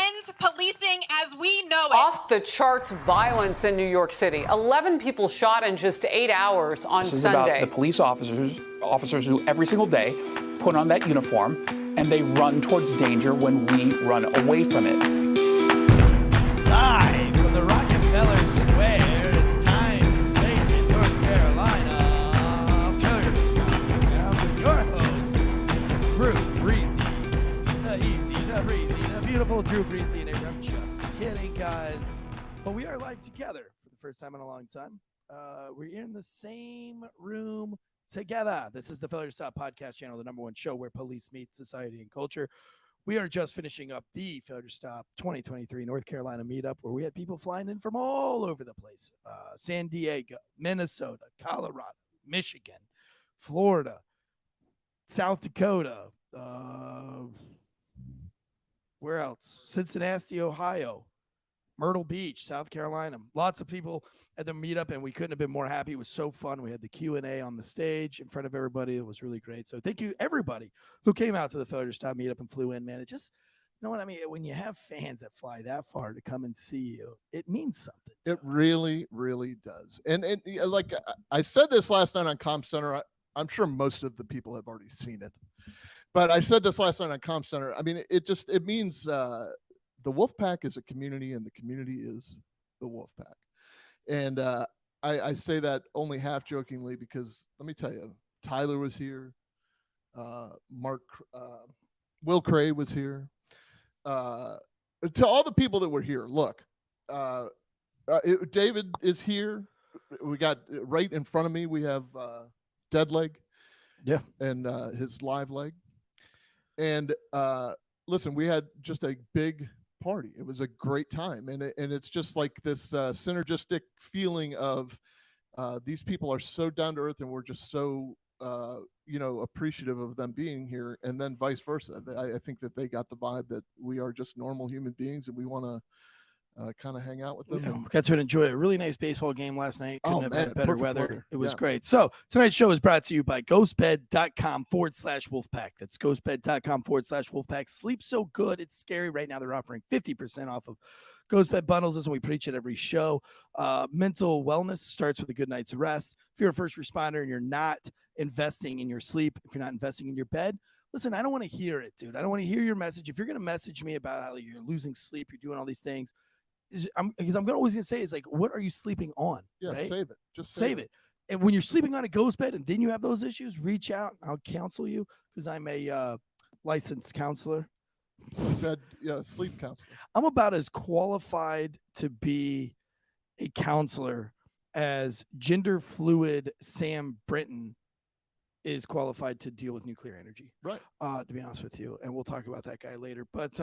end policing as we know it. Off the charts violence in New York City. 11 people shot in just 8 hours on This is Sunday. about the police officers who every single day put on that uniform and they run towards danger when we run away from it. Live from the Rockefeller Square in Times Page in North Carolina, Failure Stop. Now with your host, Drew Breasy, the easy, the breezy, the beautiful Drew Breasy and Eric. I'm just kidding, guys. But we are live together for the first time in a long time. We're in the same room together. This is the Failure Stop podcast channel, the #1 show where police meet society and culture. We are just finishing up the Failure Stop 2023 North Carolina meetup where we had people flying in from all over the place. San Diego, Minnesota, Colorado, Michigan, Florida, South Dakota, where else? Cincinnati, Ohio, Myrtle Beach, South Carolina. Lots of people at the meetup, and we couldn't have been more happy. It was so fun. We had the Q&A on the stage in front of everybody. It was really great. So thank you, everybody who came out to the Failure Stop meetup and flew in, man. It just, you know what I mean? When you have fans that fly that far to come and see you, it means something. It really, really does. And like I said this last night on Comm Center, I'm sure most of the people have already seen it. But I said this last night on Comm Center. I mean, it means the Wolfpack is a community, and the community is the Wolfpack. And I say that only half jokingly because let me tell you, Tyler was here, Will Cray was here. To all the people that were here, look, David is here. We got right in front of me. We have Dead Leg, yeah, and his live leg. And listen, we had just a big party. It was a great time, and it's just like this synergistic feeling of these people are so down to earth, and we're just so appreciative of them being here, and then vice versa. I think that they got the vibe that we are just normal human beings, and we want to kind of hang out with them. Yeah, got to enjoy a really nice baseball game last night. Couldn't have had better weather. Weather. It was great. So tonight's show is brought to you by ghostbed.com/Wolfpack. That's ghostbed.com/Wolfpack. Sleep so good, it's scary. Right now they're offering 50% off of Ghost Bed bundles. This is what we preach at every show. Mental wellness starts with a good night's rest. If you're a first responder and you're not investing in your sleep, if you're not investing in your bed, listen, I don't want to hear it, dude. I don't want to hear your message. If you're going to message me about how you're losing sleep, you're doing all these things, because I'm always going to say is like, what are you sleeping on? Yeah, right? save it. Just save it. And when you're sleeping on a ghost bed and then you have those issues, reach out. I'll counsel you because I'm a licensed counselor. Sleep counselor. I'm about as qualified to be a counselor as gender fluid Sam Brinton is qualified to deal with nuclear energy. Right. To be honest with you. And we'll talk about that guy later. But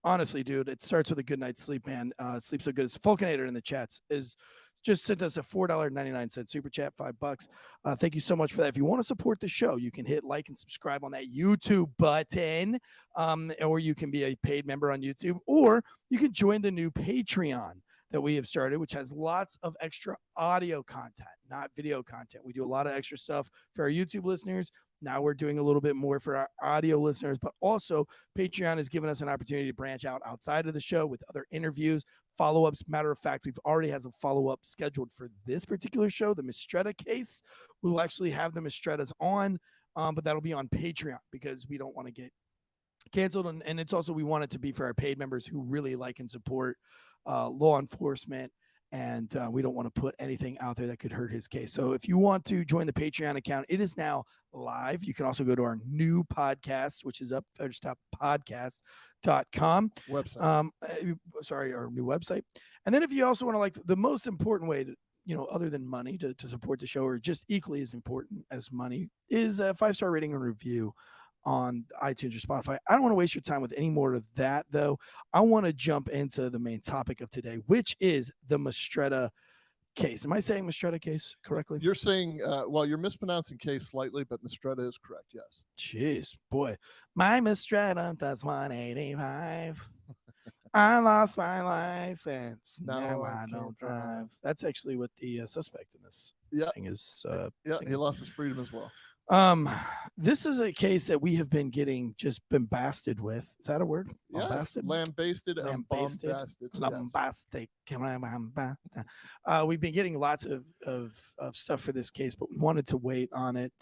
honestly, dude, it starts with a good night's sleep, man. Sleep so good. It's Fulcanator in the chats is just sent us a $4.99 super chat, $5. Thank you so much for that. If you want to support the show, you can hit like and subscribe on that YouTube button, or you can be a paid member on YouTube, or you can join the new Patreon that we have started, which has lots of extra audio content, not video content. We do a lot of extra stuff for our YouTube listeners. Now we're doing a little bit more for our audio listeners, but also Patreon has given us an opportunity to branch out outside of the show with other interviews, follow-ups. Matter of fact, we've already has a follow-up scheduled for this particular show, the Mistretta case. We will actually have the Mistrettas on, but that'll be on Patreon because we don't want to get canceled. And it's also, we want it to be for our paid members who really like and support law enforcement, and we don't want to put anything out there that could hurt his case. So if you want to join the Patreon account, it is now live. You can also go to our new podcast, which is up, FailurestopPodcast.com. Website. Our new website. And then if you also want to, like, the most important way to, other than money to support the show, or just equally as important as money, is a 5-star rating and review on iTunes or Spotify. I don't want to waste your time with any more of that, though. I want to jump into the main topic of today, which is the Mistretta case. Am I saying Mistretta case correctly? You're saying, you're mispronouncing case slightly, but Mistretta is correct, yes. Jeez, boy. My Mistretta, that's 185. I lost my license. Now I don't drive. That's actually what the suspect in this thing is. He lost his freedom as well. This is a case that we have been getting just bombasted with. Is that a word? Yes, Bombasted? lambasted and Lambasted. bombasted. Yes. Lambastic. We've been getting lots of stuff for this case, but we wanted to wait on it.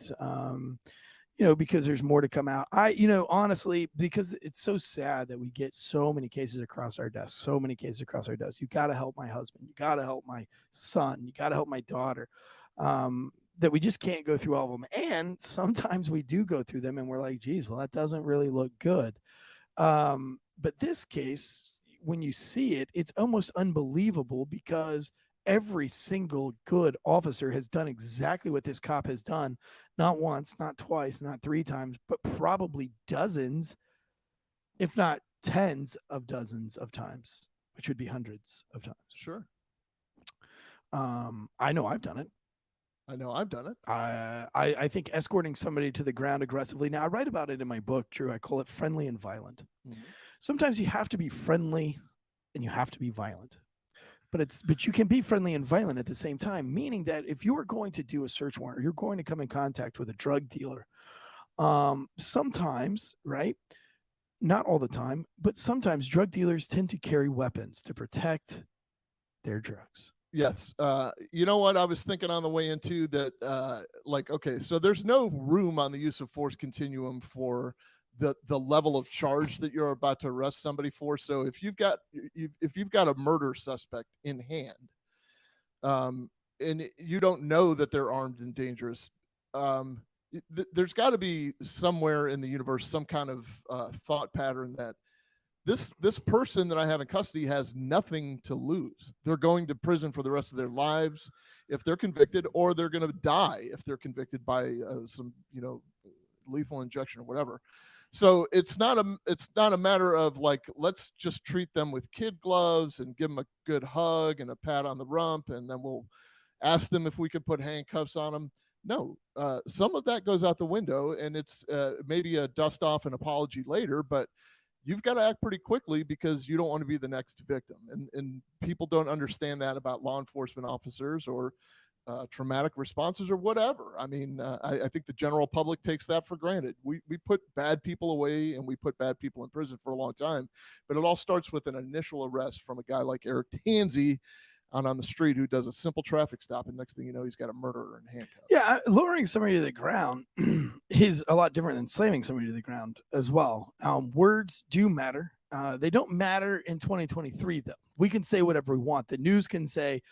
Because there's more to come out. Honestly, because it's so sad that we get so many cases across our desk, You got to help my husband. You got to help my son. You got to help my daughter. That we just can't go through all of them. And sometimes we do go through them and we're like, geez, well, that doesn't really look good. But this case, when you see it, it's almost unbelievable because every single good officer has done exactly what this cop has done. Not once, not twice, not 3 times, but probably dozens, if not tens of dozens of times, which would be hundreds of times. Sure. I know I've done it. I think escorting somebody to the ground aggressively. Now, I write about it in my book, Drew. I call it friendly and violent. Mm-hmm. Sometimes you have to be friendly and you have to be violent. But you can be friendly and violent at the same time, meaning that if you're going to do a search warrant or you're going to come in contact with a drug dealer, sometimes, right? Not all the time, but sometimes drug dealers tend to carry weapons to protect their drugs. Yes. You know what? I was thinking on the way into that, okay, so there's no room on the use of force continuum for the level of charge that you're about to arrest somebody for. So if you've got a murder suspect in hand, and you don't know that they're armed and dangerous, there's got to be somewhere in the universe some kind of thought pattern that this person that I have in custody has nothing to lose. They're going to prison for the rest of their lives if they're convicted, or they're going to die if they're convicted by some lethal injection or whatever. So it's not a matter of like, let's just treat them with kid gloves and give them a good hug and a pat on the rump, and then we'll ask them if we could put handcuffs on them. No, some of that goes out the window, and it's maybe a dust off and apology later, but you've got to act pretty quickly because you don't want to be the next victim. And people don't understand that about law enforcement officers or traumatic responses or whatever. I mean, I think the general public takes that for granted. We put bad people away and we put bad people in prison for a long time, but it all starts with an initial arrest from a guy like Eric Tansey out on the street who does a simple traffic stop, and next thing you know, he's got a murderer in handcuffs. Yeah, lowering somebody to the ground is a lot different than slamming somebody to the ground as well. Words do matter. They don't matter in 2023, though. We can say whatever we want. The news can say.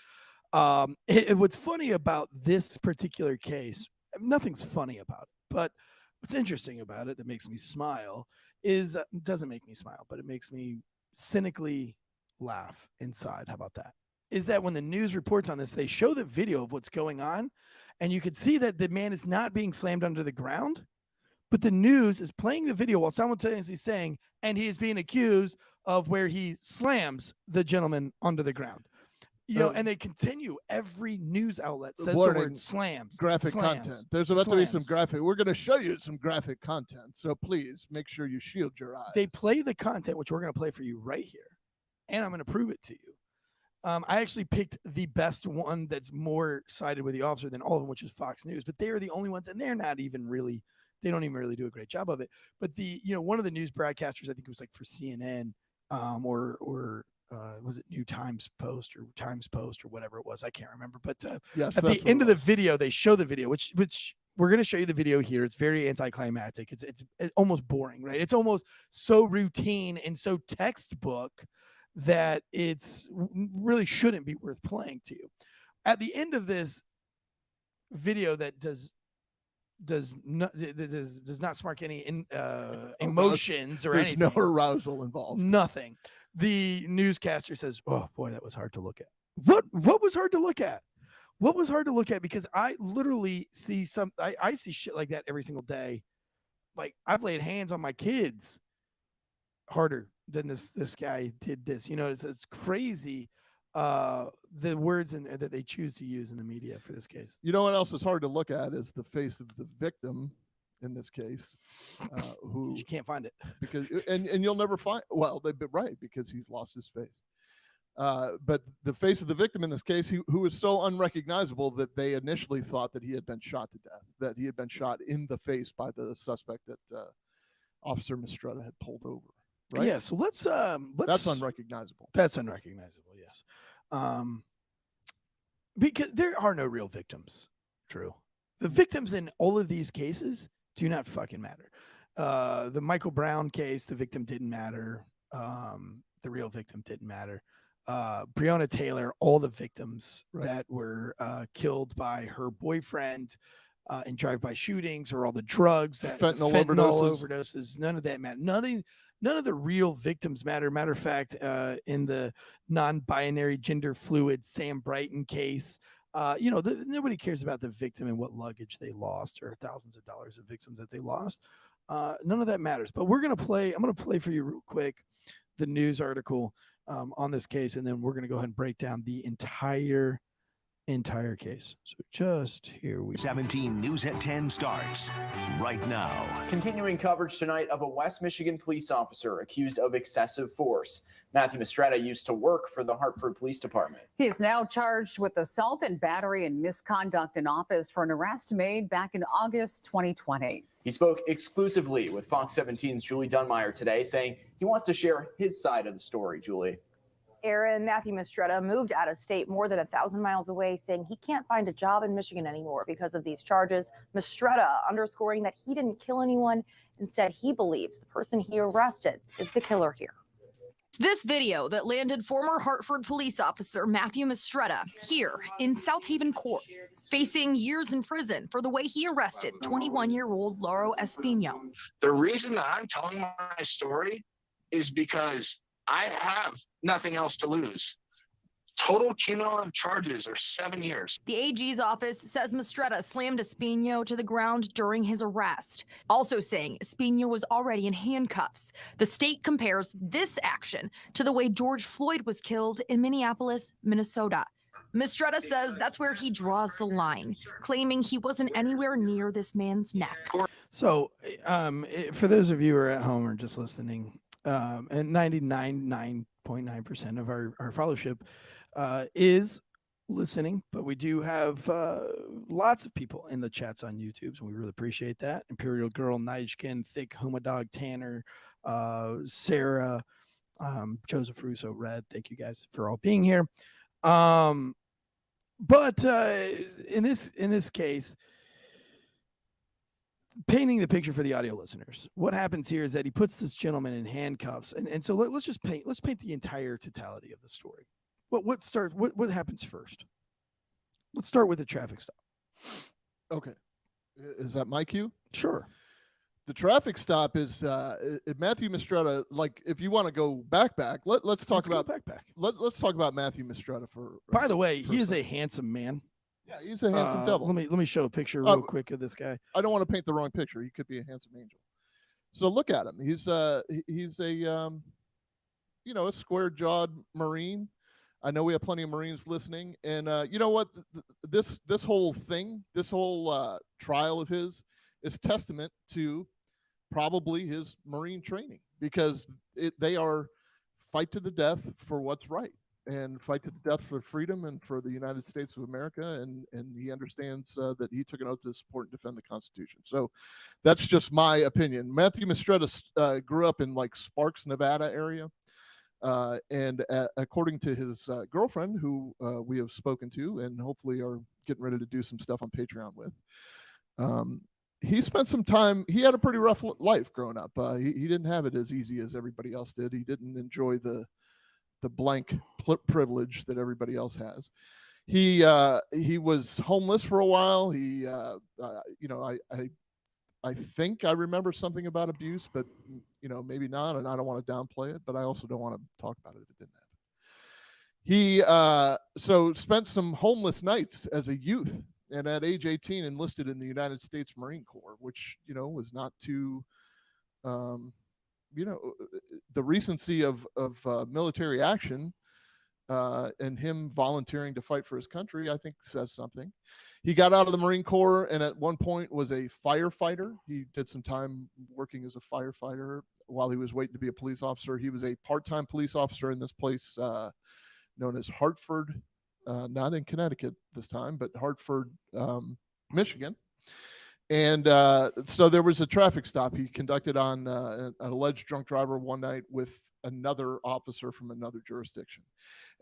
What's funny about this particular case, nothing's funny about it, but what's interesting about it that makes me smile is, it doesn't make me smile, but it makes me cynically laugh inside. How about that? Is that when the news reports on this, they show the video of what's going on, and you can see that the man is not being slammed under the ground, but the news is playing the video while simultaneously saying, and he is being accused of where he slams the gentleman under the ground. And they continue. Every news outlet says the word slams. Graphic content. There's about to be some graphic. We're going to show you some graphic content. So please make sure you shield your eyes. They play the content, which we're going to play for you right here. And I'm going to prove it to you. I actually picked the best one that's more sided with the officer than all of them, which is Fox News. But they are the only ones, and they're not even really, they don't even really do a great job of it. But one of the news broadcasters, I think it was like for CNN or was it New Times Post or Times Post or whatever it was? I can't remember. But yes, at the end of the video, they show the video, which we're going to show you the video here. It's very anticlimactic. It's almost boring, right? It's almost so routine and so textbook that it's really shouldn't be worth playing to you. At the end of this video that does not spark any emotions or anything. There's no arousal involved. Nothing. The newscaster says, "Oh boy, that was hard to look at." What was hard to look at? What was hard to look at? Because I literally see I see shit like that every single day. Like, I've laid hands on my kids harder than this guy did this. It's crazy. The words that they choose to use in the media for this case. You know what else is hard to look at is the face of the victim in this case, who you can't find it because and you'll never find. Well, they've been right because he's lost his face. But the face of the victim in this case, who was so unrecognizable that they initially thought that he had been shot to death, that he had been shot in the face by the suspect that Officer Mistretta had pulled over. Right? Yeah. So let's That's unrecognizable. That's unrecognizable. Yes. Because there are no real victims. True. The victims in all of these cases do not fucking matter. The Michael Brown case, the victim didn't matter. The real victim didn't matter. Breonna Taylor, all the victims that were killed by her boyfriend in drive-by shootings, or all the drugs, that fentanyl overdoses, none of that matter. None of the real victims matter. Matter of fact, in the non-binary gender fluid Sam Brighton case, nobody cares about the victim and what luggage they lost, or thousands of dollars of victims that they lost. None of that matters. But I'm going to play for you real quick the news article on this case, and then we're going to go ahead and break down the entire case. So just here we go. 17 News at 10 starts right now. Continuing coverage tonight of a West Michigan police officer accused of excessive force. Matthew Mistretta used to work for the Hartford Police Department. He is now charged with assault and battery and misconduct in office for an arrest made back in August 2020. He spoke exclusively with Fox 17's Julie Dunmeyer today, saying he wants to share his side of the story. Julie. Aaron, Matthew Mistretta moved out of state more than 1,000 miles away, saying he can't find a job in Michigan anymore because of these charges. Mistretta underscoring that he didn't kill anyone. Instead, he believes the person he arrested is the killer here. This video that landed former Hartford police officer Matthew Mistretta here in South Haven Court, facing years in prison for the way he arrested 21-year-old Lauro Espino. The reason that I'm telling my story is because I have nothing else to lose. Total cumulative charges are 7 years. The AG's office says Mistretta slammed Espino to the ground during his arrest, also saying Espino was already in handcuffs. The state compares this action to the way George Floyd was killed in Minneapolis, Minnesota. Mistretta says that's where he draws the line, claiming he wasn't anywhere near this man's neck. So for those of you who are at home or just listening, and 99.9% of our followership is listening, but we do have lots of people in the chats on YouTube, so we really appreciate that. Imperial Girl, Nijkin, Thick, Huma Dog, Tanner, Sarah, Joseph Russo, Red. Thank you guys for all being here. But in this case, painting the picture for the audio listeners, what happens here is that he puts this gentleman in handcuffs, and so let's paint the entire totality of the story. What happens first? Let's start with the traffic stop. Okay, is that my cue? Sure. The traffic stop is Matthew Mistretta. Like, if you want to go back, let's talk about Let's talk about Matthew Mistretta for. By the way, he is a handsome man. Yeah, he's a handsome devil. Let me show a picture real quick of this guy. I don't want to paint the wrong picture. He could be a handsome angel. So look at him. He's a a square-jawed Marine. I know we have plenty of Marines listening, and you know what? This whole thing, this whole trial of his, is testament to probably his Marine training, because they are fight to the death for what's right, and fight to the death for freedom and for the United States of America, and he understands that he took an oath to support and defend the Constitution. So that's just my opinion. Matthew Mistretta grew up in like Sparks, Nevada area. And according to his girlfriend, who we have spoken to and hopefully are getting ready to do some stuff on Patreon with, he spent some time. He had a pretty rough life growing up. He didn't have it as easy as everybody else did. He didn't enjoy the blank privilege that everybody else has. He was homeless for a while. I think I remember something about abuse, but maybe not, and I don't want to downplay it, but I also don't want to talk about it if it didn't happen. He so spent some homeless nights as a youth, and at age 18 enlisted in the United States Marine Corps, which was not too the recency of military action and him volunteering to fight for his country, I think says something. He got out of the Marine Corps and at one point was a firefighter. He did some time working as a firefighter while he was waiting to be a police officer. He was a part-time police officer in this place known as Hartford, not in Connecticut this time, but Hartford, Michigan. And so there was a traffic stop he conducted on an alleged drunk driver one night with another officer from another jurisdiction.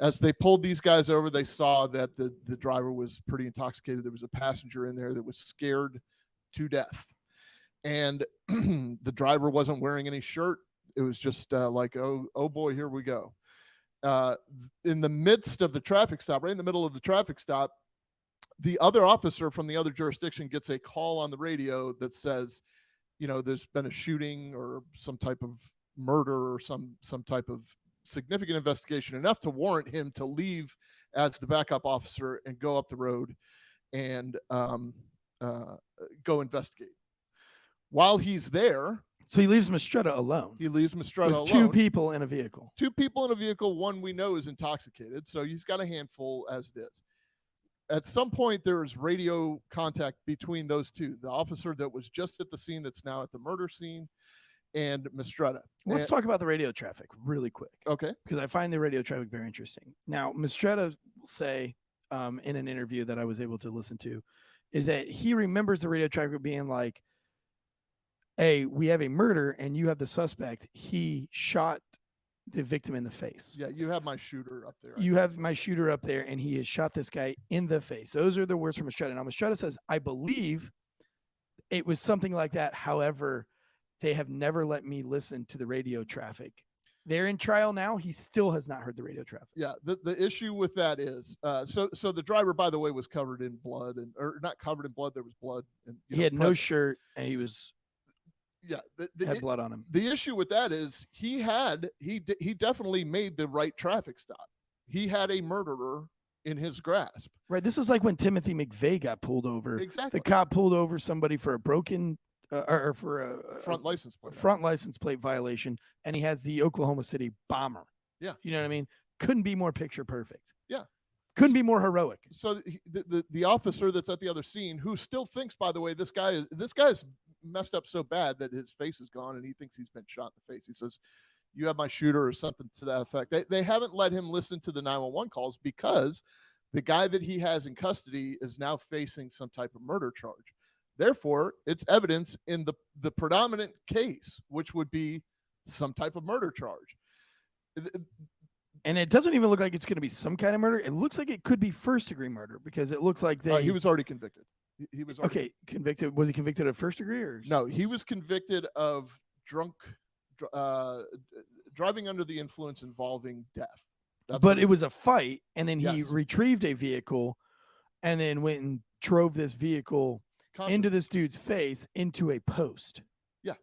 As they pulled these guys over, they saw that the driver was pretty intoxicated. There was a passenger in there that was scared to death. And the driver wasn't wearing any shirt. It was just like, oh boy, here we go. In the midst of the traffic stop, right in the middle of the traffic stop, the other officer from the other jurisdiction gets a call on the radio that says, there's been a shooting or some type of murder or some type of significant investigation, enough to warrant him to leave as the backup officer and go up the road and go investigate. While he's there, so he leaves Mistretta alone. He leaves Mistretta alone. With two people in a vehicle. Two people in a vehicle. One we know is intoxicated, so he's got a handful as it is. At some point, there's radio contact between those two, the officer that was just at the scene that's now at the murder scene, and Mistretta. Let's talk about the radio traffic really quick. Okay. Because I find the radio traffic very interesting. Now, Mistretta will say in an interview that I was able to listen to, is that he remembers the radio traffic being like, hey, we have a murder and you have the suspect. He shot the victim in the face. Yeah, you have my shooter up there. You have my shooter up there, and he has shot this guy in the face. Those are the words from Mistretta. Now, Mistretta says, I believe it was something like that. However, they have never let me listen to the radio traffic. They're in trial now. He still has not heard the radio traffic. Yeah, the issue with that is, so the driver, by the way, was covered in blood, or not covered in blood. There was blood. And he had no shirt, and he was... Yeah, had blood on him. The issue with that is he definitely made the right traffic stop. He had a murderer in his grasp. Right. This is like when Timothy McVeigh got pulled over. Exactly. The cop pulled over somebody for a broken or for a front license plate violation, and he has the Oklahoma City bomber. Yeah. You know what I mean? Couldn't be more picture perfect. Yeah. Couldn't be more heroic. So the officer that's at the other scene, who still thinks, by the way, this guy's messed up so bad that his face is gone and he thinks he's been shot in the face. He says, you have my shooter, or something to that effect. They haven't let him listen to the 911 calls because the guy that he has in custody is now facing some type of murder charge. Therefore, it's evidence in the predominant case, which would be some type of murder charge. And it doesn't even look like it's going to be some kind of murder. It looks like it could be first-degree murder because it looks like he was already convicted. He was already convicted. Was he convicted of first degree or no? He was convicted of driving under the influence involving death. But it was a fight, and then he retrieved a vehicle, and then went and drove this vehicle into this dude's face into a post. Yeah,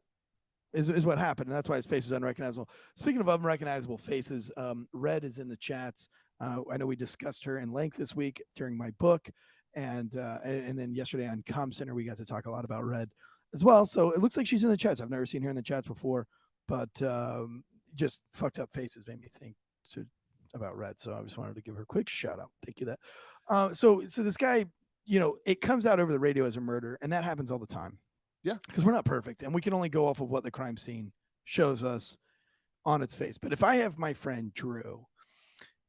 is what happened, and that's why his face is unrecognizable. Speaking of unrecognizable faces, Red is in the chats. I know we discussed her in length this week during my book. And then yesterday on Com Center, we got to talk a lot about Red as well. So it looks like she's in the chats. I've never seen her in the chats before, but just fucked up faces made me think about Red. So I just wanted to give her a quick shout out. Thank you. So this guy, it comes out over the radio as a murder, and that happens all the time. Yeah, because we're not perfect, and we can only go off of what the crime scene shows us on its face. But if I have my friend Drew,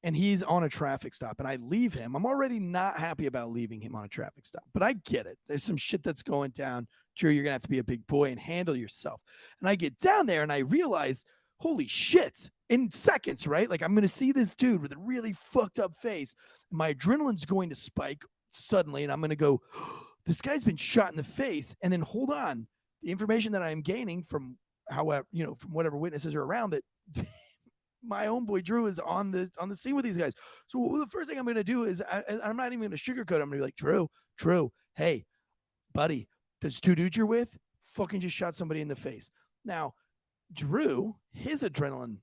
and he's on a traffic stop, and I leave him, I'm already not happy about leaving him on a traffic stop. But I get it. There's some shit that's going down. Drew, you're going to have to be a big boy and handle yourself. And I get down there, and I realize, holy shit, in seconds, right? Like, I'm going to see this dude with a really fucked up face. And my adrenaline's going to spike suddenly, and I'm going to go, this guy's been shot in the face. And then, hold on. The information that I'm gaining from from whatever witnesses are around that my own boy Drew is on the scene with these guys. So the first thing I'm going to do is I'm not even going to sugarcoat. I'm going to be like, Drew, hey, buddy, those two dudes you're with fucking just shot somebody in the face. Now, Drew, his adrenaline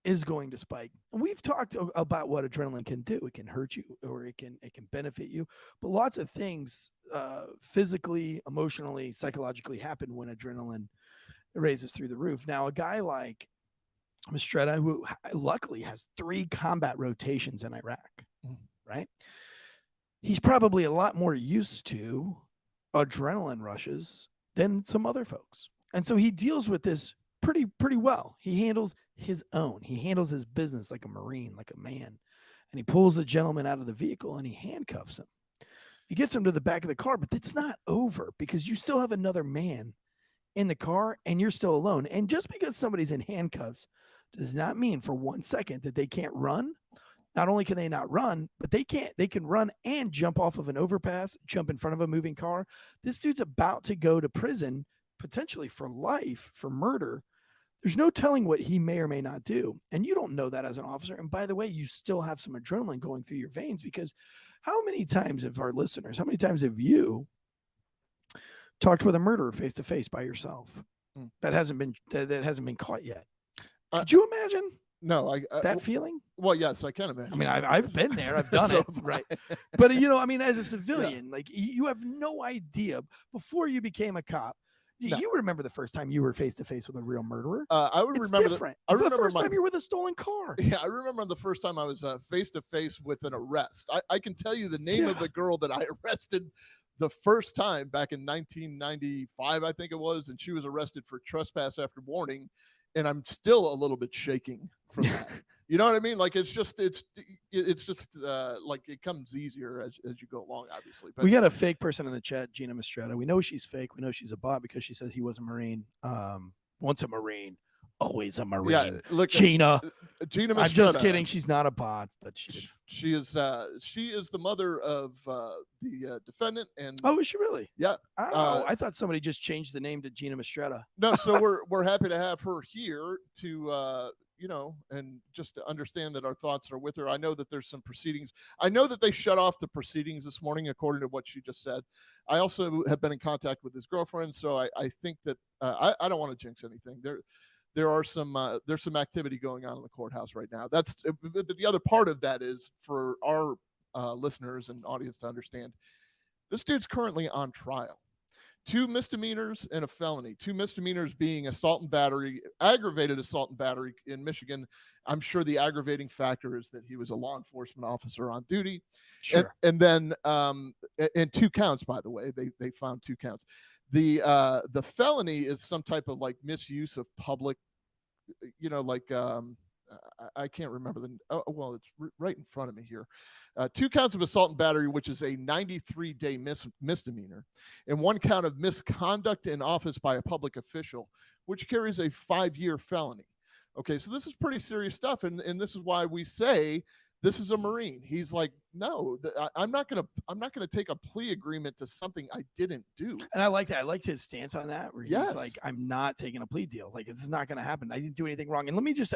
is going to spike. And we've talked about what adrenaline can do. It can hurt you, or it can benefit you. But lots of things physically, emotionally, psychologically happen when adrenaline raises through the roof. Now, a guy like Mistretta, who luckily has 3 combat rotations in Iraq, right? He's probably a lot more used to adrenaline rushes than some other folks. And so he deals with this pretty well. He handles his own. He handles his business like a Marine, like a man. and he pulls the gentleman out of the vehicle and he handcuffs him. He gets him to the back of the car, but it's not over because you still have another man in the car and you're still alone. And just because somebody's in handcuffs does not mean for 1 second that they can't run. Not only can they not run, but they can run and jump off of an overpass, jump in front of a moving car. This dude's about to go to prison, potentially for life, for murder. There's no telling what he may or may not do. And you don't know that as an officer. And by the way, you still have some adrenaline going through your veins, because how many times have our listeners, how many times have you talked with a murderer face to face by yourself that hasn't been caught yet? Could you imagine? No, that feeling? Well, yes, I can imagine. I mean, I've been there. I've done So it. Right. But, I mean, as a civilian, like you have no idea before you became a cop. No. You remember the first time you were face to face with a real murderer? I would It's remember different. I It's the remember first time you're with a stolen car. Yeah, I remember the first time I was face to face with an arrest. I can tell you the name of the girl that I arrested the first time back in 1995, I think it was, and she was arrested for trespass after warning, and I'm still a little bit shaking from that. You know what I mean? Like it's just like it comes easier as you go along, obviously. But We got a fake person in the chat, Gina Mistretta. We know she's fake. We know she's a bot because she says he was a Marine. Once a Marine, always a Marine. Yeah, look, Gina. Gina I'm just Mistretta. kidding. She's not a bot, but She is the mother of the defendant. And oh, is she really? Yeah. Oh, I thought somebody just changed the name to Gina Mistretta. No, so we're happy to have her here to and just to understand that our thoughts are with her. I know that there's some proceedings. I know that they shut off the proceedings this morning, according to what she just said. I also have been in contact with his girlfriend, so I think that I don't want to jinx anything. There's some activity going on in the courthouse right now. That's the other part of that is for our listeners and audience to understand. This dude's currently on trial. 2 misdemeanors and a felony. 2 misdemeanors being assault and battery, aggravated assault and battery in Michigan. I'm sure the aggravating factor is that he was a law enforcement officer on duty. Sure. And then and 2 counts, by the way, they found 2 counts. The felony is some type of like misuse of public, I can't remember well, it's right in front of me here. 2 counts of assault and battery, which is a 93-day misdemeanor, and 1 count of misconduct in office by a public official, which carries a 5-year felony. Okay, so this is pretty serious stuff, and this is why we say this is a Marine. He's like, no, I'm not gonna take a plea agreement to something I didn't do. And I like that. I liked his stance on that, where Yes. he's like, I'm not taking a plea deal. Like, this is not going to happen. I didn't do anything wrong. And let me just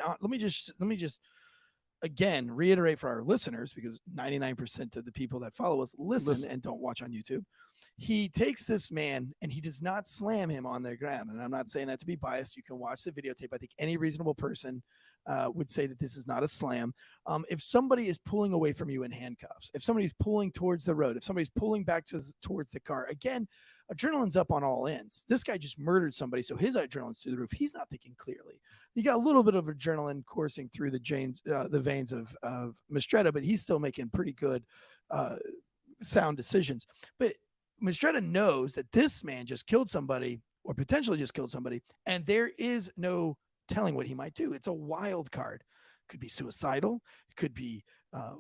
again reiterate for our listeners, because 99% of the people that follow us listen and don't watch on YouTube. He takes this man and he does not slam him on the ground. And I'm not saying that to be biased. You can watch the videotape. I think any reasonable person would say that this is not a slam. If somebody is pulling away from you in handcuffs, if somebody's pulling towards the road, if somebody's pulling back towards the car, again, adrenaline's up on all ends. This guy just murdered somebody, so his adrenaline's through the roof. He's not thinking clearly. You got a little bit of adrenaline coursing through the veins of Mistretta, but he's still making pretty good sound decisions. But Mistretta knows that this man just killed somebody, or potentially just killed somebody, and there is no telling what he might do. It's a wild card. Could be suicidal. It could be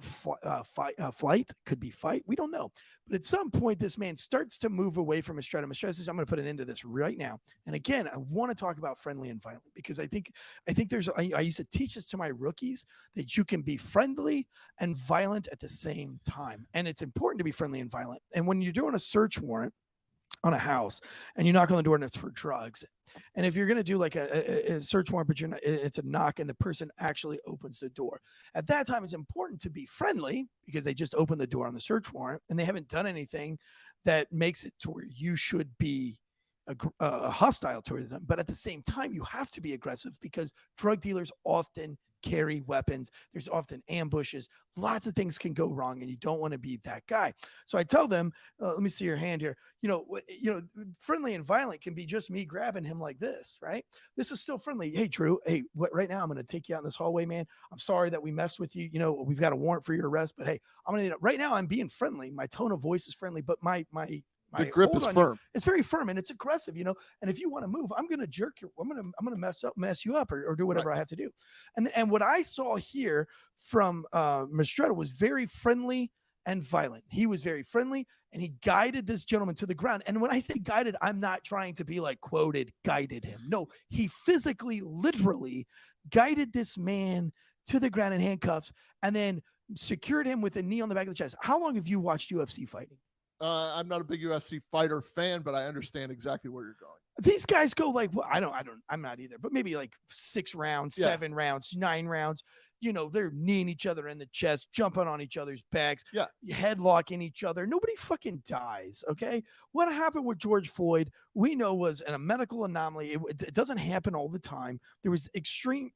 flight. Could be fight. We don't know. But at some point, this man starts to move away from Mistretta. Mistretta says, I'm going to put an end to this right now. And again, I want to talk about friendly and violent, because I think I used to teach this to my rookies, that you can be friendly and violent at the same time. And it's important to be friendly and violent. And when you're doing a search warrant on a house and you knock on the door and it's for drugs, and if you're going to do like a search warrant, but it's a knock and the person actually opens the door, at that time it's important to be friendly, because they just opened the door on the search warrant and they haven't done anything that makes it to where you should be hostile towards them. But at the same time, you have to be aggressive, because drug dealers often carry weapons. There's often ambushes. Lots of things can go wrong, and you don't want to be that guy. So I tell them, let me see your hand here. Friendly and violent can be just me grabbing him like this, right? This is still friendly. Hey, Drew. Hey, right now I'm going to take you out in this hallway, man. I'm sorry that we messed with you. We've got a warrant for your arrest, but hey, right now I'm being friendly. My tone of voice is friendly, but my my The grip hold is on you, firm. it's very firm and it's aggressive, you know. And if you want to move, I'm gonna jerk you. I'm gonna mess you up or do whatever I have to do. And what I saw here from Mistretta was very friendly and violent. He was very friendly and he guided this gentleman to the ground. And when I say guided, I'm not trying to be like quoted, guided him. No, he physically, literally guided this man to the ground in handcuffs and then secured him with a knee on the back of the chest. How long have you watched UFC fighting? I'm not a big UFC fighter fan, but I understand exactly where you're going. These guys go like, well, I'm not either, but maybe like 6 rounds, 7 rounds, 9 rounds. You know, they're kneeing each other in the chest, jumping on each other's backs, headlocking each other. Nobody fucking dies, okay? What happened with George Floyd, we know was a medical anomaly. It doesn't happen all the time. There was extreme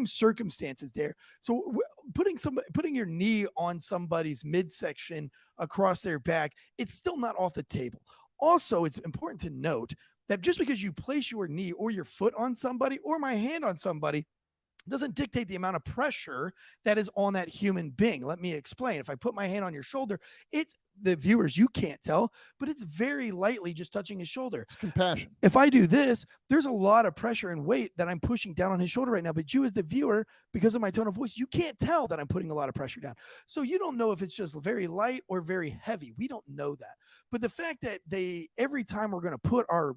circumstances there. So putting your knee on somebody's midsection across their back, it's still not off the table. Also, it's important to note that just because you place your knee or your foot on somebody or my hand on somebody doesn't dictate the amount of pressure that is on that human being. Let me explain. If I put my hand on your shoulder, it's the viewers, you can't tell, but it's very lightly just touching his shoulder. It's compassion. If I do this, there's a lot of pressure and weight that I'm pushing down on his shoulder right now. But you as the viewer, because of my tone of voice, you can't tell that I'm putting a lot of pressure down. So you don't know if it's just very light or very heavy. We don't know that. But the fact that every time we're going to put our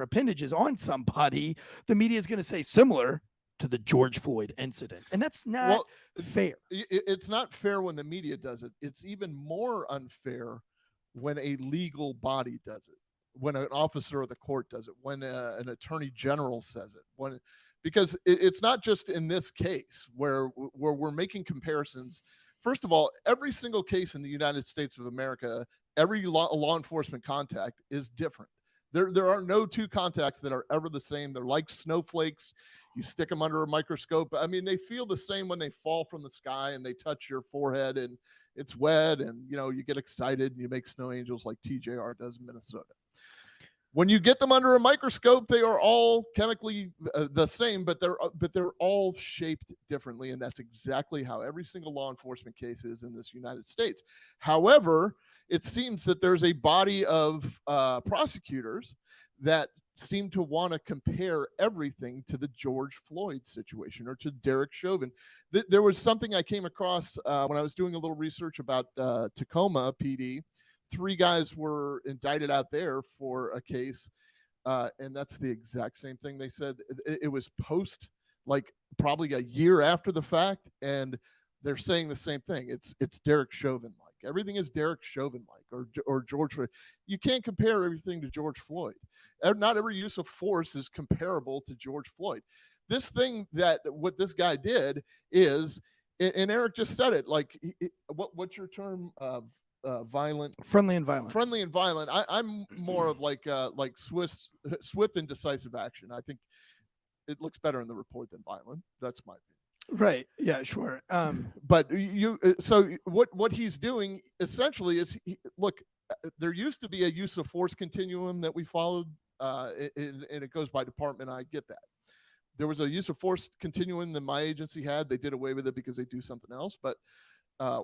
appendages on somebody, the media is going to say similar to the George Floyd incident. And that's not fair. It's not fair when the media does it. It's even more unfair when a legal body does it, when an officer of the court does it, when an attorney general says it, because it's not just in this case where we're making comparisons. First of all, every single case in the United States of America, every law enforcement contact is different. There are no two contacts that are ever the same. They're like snowflakes. You stick them under a microscope. I mean, they feel the same when they fall from the sky and they touch your forehead and it's wet and, you know, you get excited and you make snow angels like TJR does in Minnesota. When you get them under a microscope, they are all chemically the same, but they're all shaped differently. And that's exactly how every single law enforcement case is in this United States. However, it seems that there's a body of prosecutors that seem to want to compare everything to the George Floyd situation or to Derek Chauvin. There was something I came across when I was doing a little research about Tacoma PD. 3 guys were indicted out there for a case, and that's the exact same thing. They said it was post, like probably a year after the fact, and they're saying the same thing. It's Derek Chauvin. Everything is Derek Chauvin or George Floyd. You can't compare everything to George Floyd. Not every use of force is comparable to George Floyd. This thing what this guy did is, and Eric just said it, like, what's your term of violent? Friendly and violent. Friendly and violent. I'm more of like swift and decisive action. I think it looks better in the report than violent. That's my opinion. Right. Yeah, sure. But so what he's doing essentially is, look, there used to be a use of force continuum that we followed, and it goes by department. I get that. There was a use of force continuum that my agency had. They did away with it because they do something else. But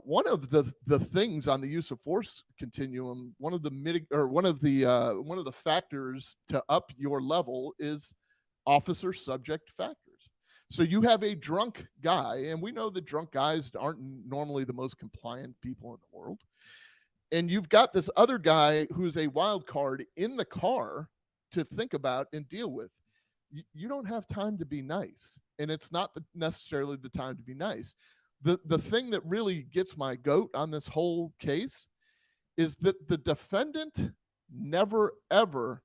one of the things on the use of force continuum, one of the factors to up your level is officer subject factors. So you have a drunk guy, and we know that drunk guys aren't normally the most compliant people in the world. And you've got this other guy who's a wild card in the car to think about and deal with. You don't have time to be nice, and it's not necessarily the time to be nice. The thing that really gets my goat on this whole case is that the defendant never, ever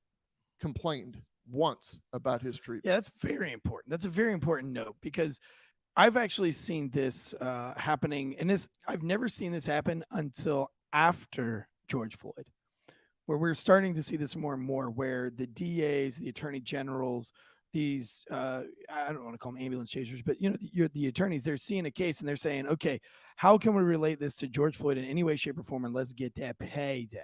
complained once about his treatment. Yeah, that's very important. That's a very important note, because I've actually seen this happening, and I've never seen this happen until after George Floyd, where we're starting to see this more and more, where the DAs, the attorney generals, these I don't want to call them ambulance chasers, but the attorneys, they're seeing a case and they're saying, okay, how can we relate this to George Floyd in any way, shape, or form, and let's get that payday.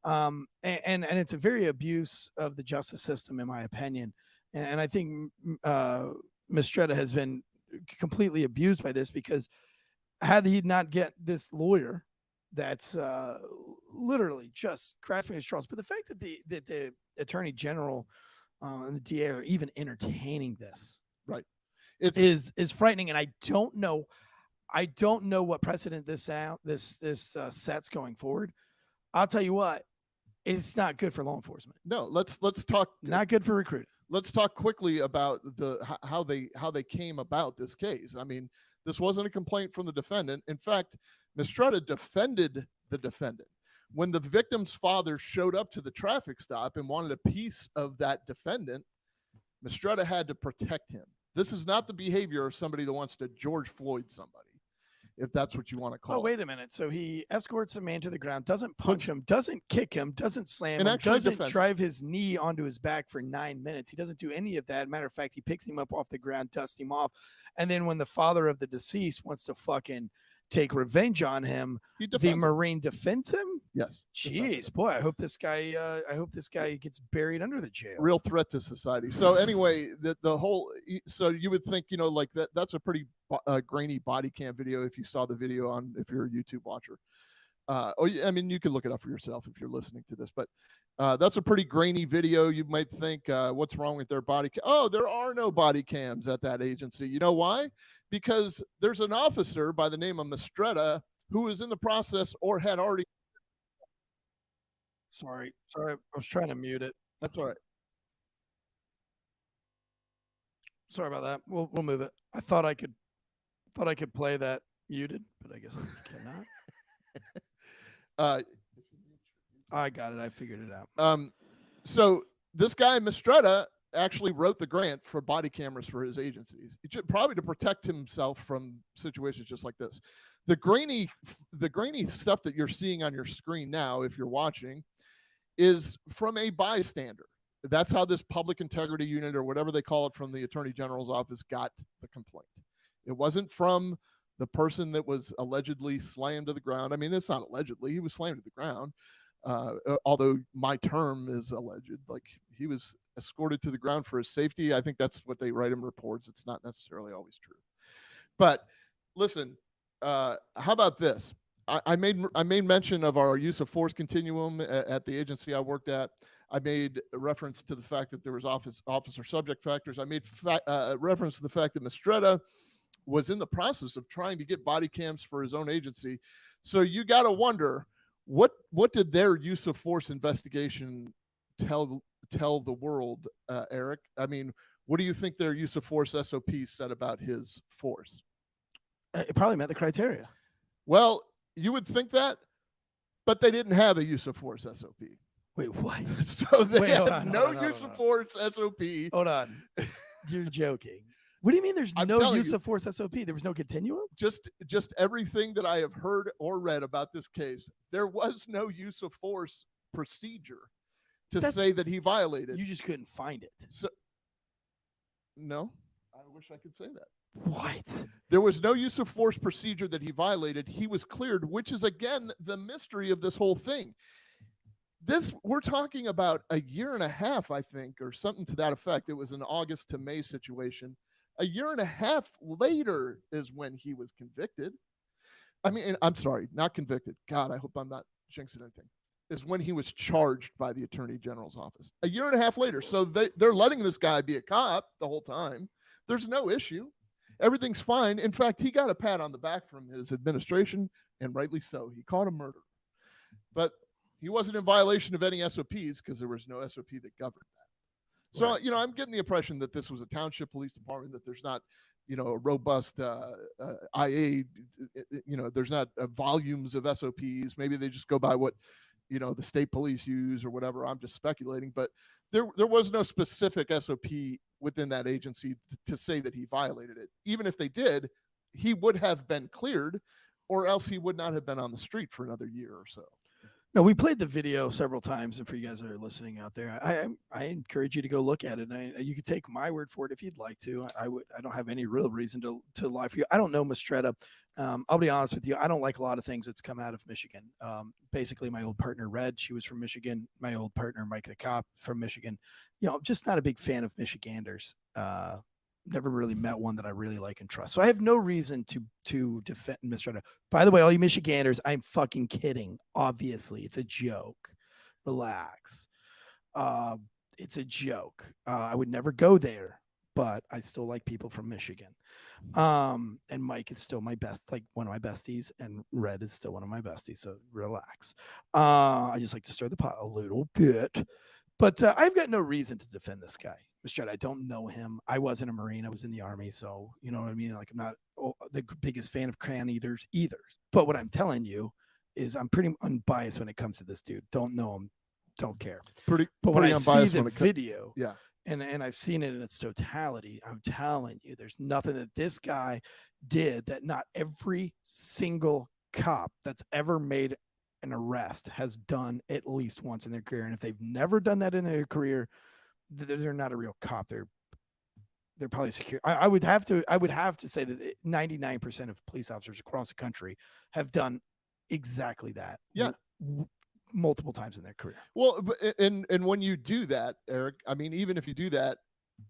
And it's a very abuse of the justice system, in my opinion. And I think Mistretta has been completely abused by this, because had he not get this lawyer that's literally just grasping at straws. But the fact that the attorney general and the DA are even entertaining this, right, is frightening. And I don't know what precedent this sets going forward. I'll tell you what, it's not good for law enforcement. No, let's talk. Not good for recruiting. Let's talk quickly about how they came about this case. I mean, this wasn't a complaint from the defendant. In fact, Mistretta defended the defendant. When the victim's father showed up to the traffic stop and wanted a piece of that defendant, Mistretta had to protect him. This is not the behavior of somebody that wants to George Floyd somebody, if that's what you want to call it. Oh, wait a minute. So he escorts a man to the ground, doesn't punch him, doesn't kick him, doesn't slam him, doesn't drive his knee onto his back for 9 minutes. He doesn't do any of that. Matter of fact, he picks him up off the ground, dusts him off. And then when the father of the deceased wants to fucking take revenge on him, the Marine defends him? Yes. Jeez, boy, I hope this guy gets buried under the jail. Real threat to society. So anyway, the whole, so you would think, like that's a pretty grainy body cam video if you saw the video if you're a YouTube watcher. I mean, you can look it up for yourself if you're listening to this, but that's a pretty grainy video. You might think, what's wrong with their body cam? Oh, there are no body cams at that agency. You know why? Because there's an officer by the name of Mistretta who is in the process or had already. Sorry, I was trying to mute it. That's all right. Sorry about that. We'll move it. I thought I could play that muted, but I guess I cannot. I got it. I figured it out. So this guy Mistretta actually wrote the grant for body cameras for his agencies, probably to protect himself from situations just like this. The grainy stuff that you're seeing on your screen now, if you're watching, is from a bystander. That's how this public integrity unit, or whatever they call it, from the Attorney General's office got the complaint. It wasn't from the person that was allegedly slammed to the ground. I mean, it's not allegedly. He was slammed to the ground. Although my term is alleged, like he was escorted to the ground for his safety. I think that's what they write in reports. It's not necessarily always true. But listen, how about this? I made mention of our use of force continuum at the agency I worked at. I made a reference to the fact that there was officer subject factors. I made reference to the fact that Mistretta was in the process of trying to get body cams for his own agency. So you got to wonder, what did their use of force investigation tell the world, Eric? I mean, what do you think their use of force SOP said about his force? It probably met the criteria. Well, you would think that, but they didn't have a use of force SOP. Wait, what? So they had no use of force SOP. Hold on. You're joking. What do you mean there's no use of force SOP? There was no continuum? Just everything that I have heard or read about this case, there was no use of force procedure to say that he violated. You just couldn't find it. So, no, I wish I could say that. What? There was no use of force procedure that he violated. He was cleared, which is, again, the mystery of this whole thing. We're talking about a year and a half, I think, or something to that effect. It was an August to May situation. A year and a half later is when he was convicted. I mean, I'm sorry, not convicted. God, I hope I'm not jinxing anything. Is when he was charged by the Attorney General's office. A year and a half later. So they're letting this guy be a cop the whole time. There's no issue. Everything's fine. In fact, he got a pat on the back from his administration, and rightly so. He caught a murderer. But he wasn't in violation of any SOPs because there was no SOP that governed that. So, Right. I'm getting the impression that this was a township police department, that there's not, a robust IA, there's not volumes of SOPs. Maybe they just go by what, the state police use or whatever. I'm just speculating. But there was no specific SOP within that agency to say that he violated it. Even if they did, he would have been cleared, or else he would not have been on the street for another year or so. No, we played the video several times, and for you guys that are listening out there, I encourage you to go look at it. You can take my word for it if you'd like to. I don't have any real reason to lie for you. I don't know Mistretta. I'll be honest with you. I don't like a lot of things that's come out of Michigan. Basically, my old partner Red, she was from Michigan. My old partner Mike the cop from Michigan. Just not a big fan of Michiganders. never really met one that I really like and trust. So I have no reason to defend Mistretta. By the way, all you Michiganders, I'm fucking kidding. Obviously, it's a joke. Relax. It's a joke. I would never go there, but I still like people from Michigan. And Mike is still my best, like one of my besties, and Red is still one of my besties. So relax. I just like to stir the pot a little bit, but I've got no reason to defend this guy. Mistretta, I don't know him. I wasn't a Marine. I was in the Army. So, you know what I mean? Like, I'm not the biggest fan of crayon eaters either. But what I'm telling you is I'm pretty unbiased when it comes to this dude. Don't know him. Don't care. But when I see the video, yeah, and I've seen it in its totality, I'm telling you, there's nothing that this guy did that not every single cop that's ever made an arrest has done at least once in their career. And if they've never done that in their career, they're not a real cop. They're probably secure. I would have to say that 99% of police officers across the country have done exactly that. Yeah. Multiple times in their career. Well, and when you do that, Eric, I mean, even if you do that,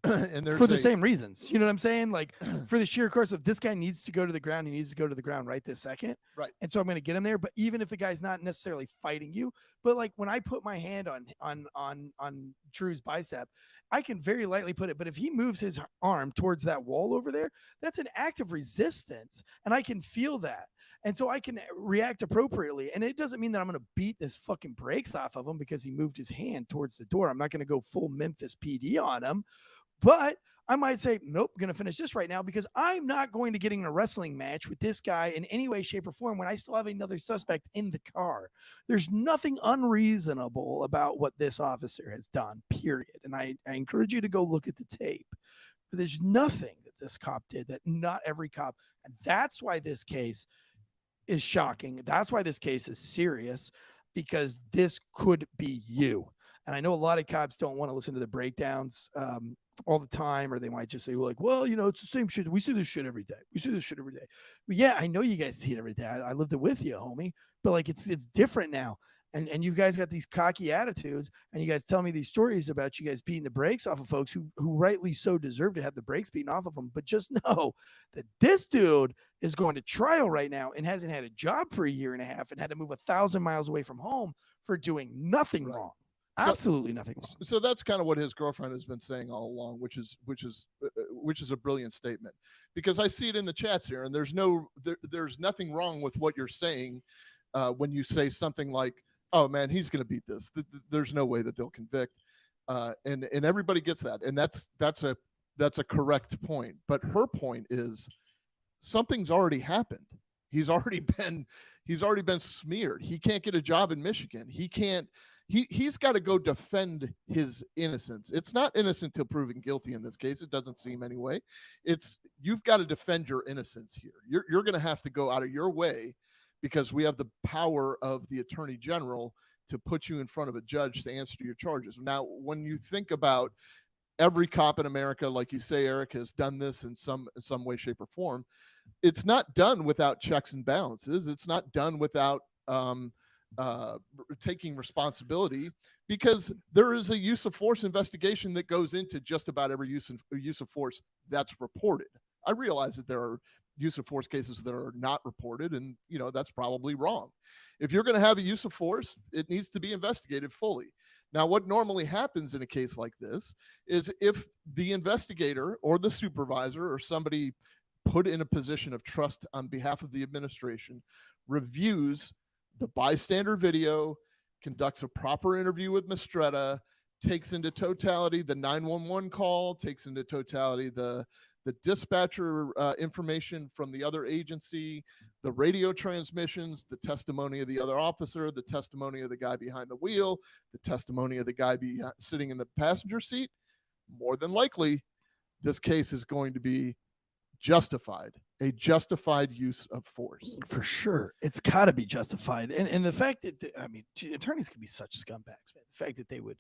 and there's for the same reasons, you know what I'm saying? Like for the sheer course of this guy needs to go to the ground, he needs to go to the ground right this second. Right. And so I'm going to get him there. But even if the guy's not necessarily fighting you, but like when I put my hand on Drew's bicep, I can very lightly put it. But if he moves his arm towards that wall over there, that's an act of resistance, and I can feel that. And so I can react appropriately. And it doesn't mean that I'm going to beat this fucking brakes off of him because he moved his hand towards the door. I'm not going to go full Memphis PD on him. But I might say, nope, I'm going to finish this right now because I'm not going to get in a wrestling match with this guy in any way, shape, or form when I still have another suspect in the car. There's nothing unreasonable about what this officer has done, period. And I encourage you to go look at the tape. But there's nothing that this cop did that not every cop. And that's why this case is shocking. That's why this case is serious, because this could be you. And I know a lot of cops don't want to listen to the breakdowns all the time, or they might just say, like, well, you know, it's the same shit. We see this shit every day. We see this shit every day. But yeah, I know you guys see it every day. I lived it with you, homie. But like, it's different now. And you guys got these cocky attitudes, and you guys tell me these stories about you guys beating the brakes off of folks who rightly so deserve to have the brakes beaten off of them. But just know that this dude is going to trial right now and hasn't had a job for a year and a half and had to move 1,000 miles away from home for doing nothing wrong. Absolutely nothing wrong. So that's kind of what his girlfriend has been saying all along, which is a brilliant statement, because I see it in the chats here, and there's nothing wrong with what you're saying when you say something like, oh man, he's going to beat this. There's no way that they'll convict. And everybody gets that. And that's a correct point. But her point is something's already happened. He's already been smeared. He can't get a job in Michigan. He's got to go defend his innocence. It's not innocent till proven guilty in this case. It doesn't seem anyway. You've got to defend your innocence here. You're going to have to go out of your way, because we have the power of the Attorney General to put you in front of a judge to answer to your charges. Now, when you think about every cop in America, like you say, Eric, has done this in some way, shape, or form, it's not done without checks and balances. It's not done without taking responsibility, because there is a use of force investigation that goes into just about every use of force that's reported. I realize that there are use of force cases that are not reported, and that's probably wrong. If you're going to have a use of force, it needs to be investigated fully. Now, what normally happens in a case like this is if the investigator or the supervisor or somebody put in a position of trust on behalf of the administration reviews the bystander video, conducts a proper interview with Mistretta, takes into totality the 911 call, takes into totality the dispatcher information from the other agency, the radio transmissions, the testimony of the other officer, the testimony of the guy behind the wheel, the testimony of the guy sitting in the passenger seat, more than likely, this case is going to be a justified use of force. For sure. It's got to be justified. And the fact that, attorneys can be such scumbags, man. The fact that they would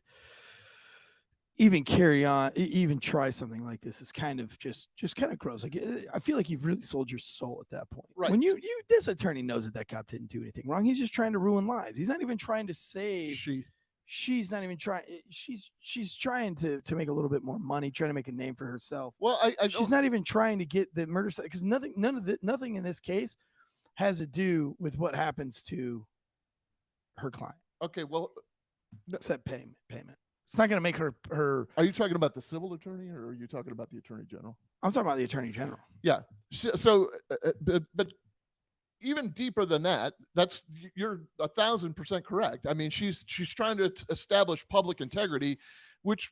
even carry on, even try something like this is kind of just kind of gross. Like, I feel like you've really sold your soul at that point. Right. When this attorney knows that cop didn't do anything wrong. He's just trying to ruin lives. He's not even trying to save. she's not even trying. She's trying to make a little bit more money, trying to make a name for herself. Well, she's not even trying to get the murder side, because nothing in this case has to do with what happens to her client. Okay, well, except payment. It's not going to make her. Are you talking about the civil attorney, or are you talking about the attorney general? I'm talking about the attorney general. Yeah. So, but even deeper than that, you're 1,000% correct. I mean, she's trying to establish public integrity, which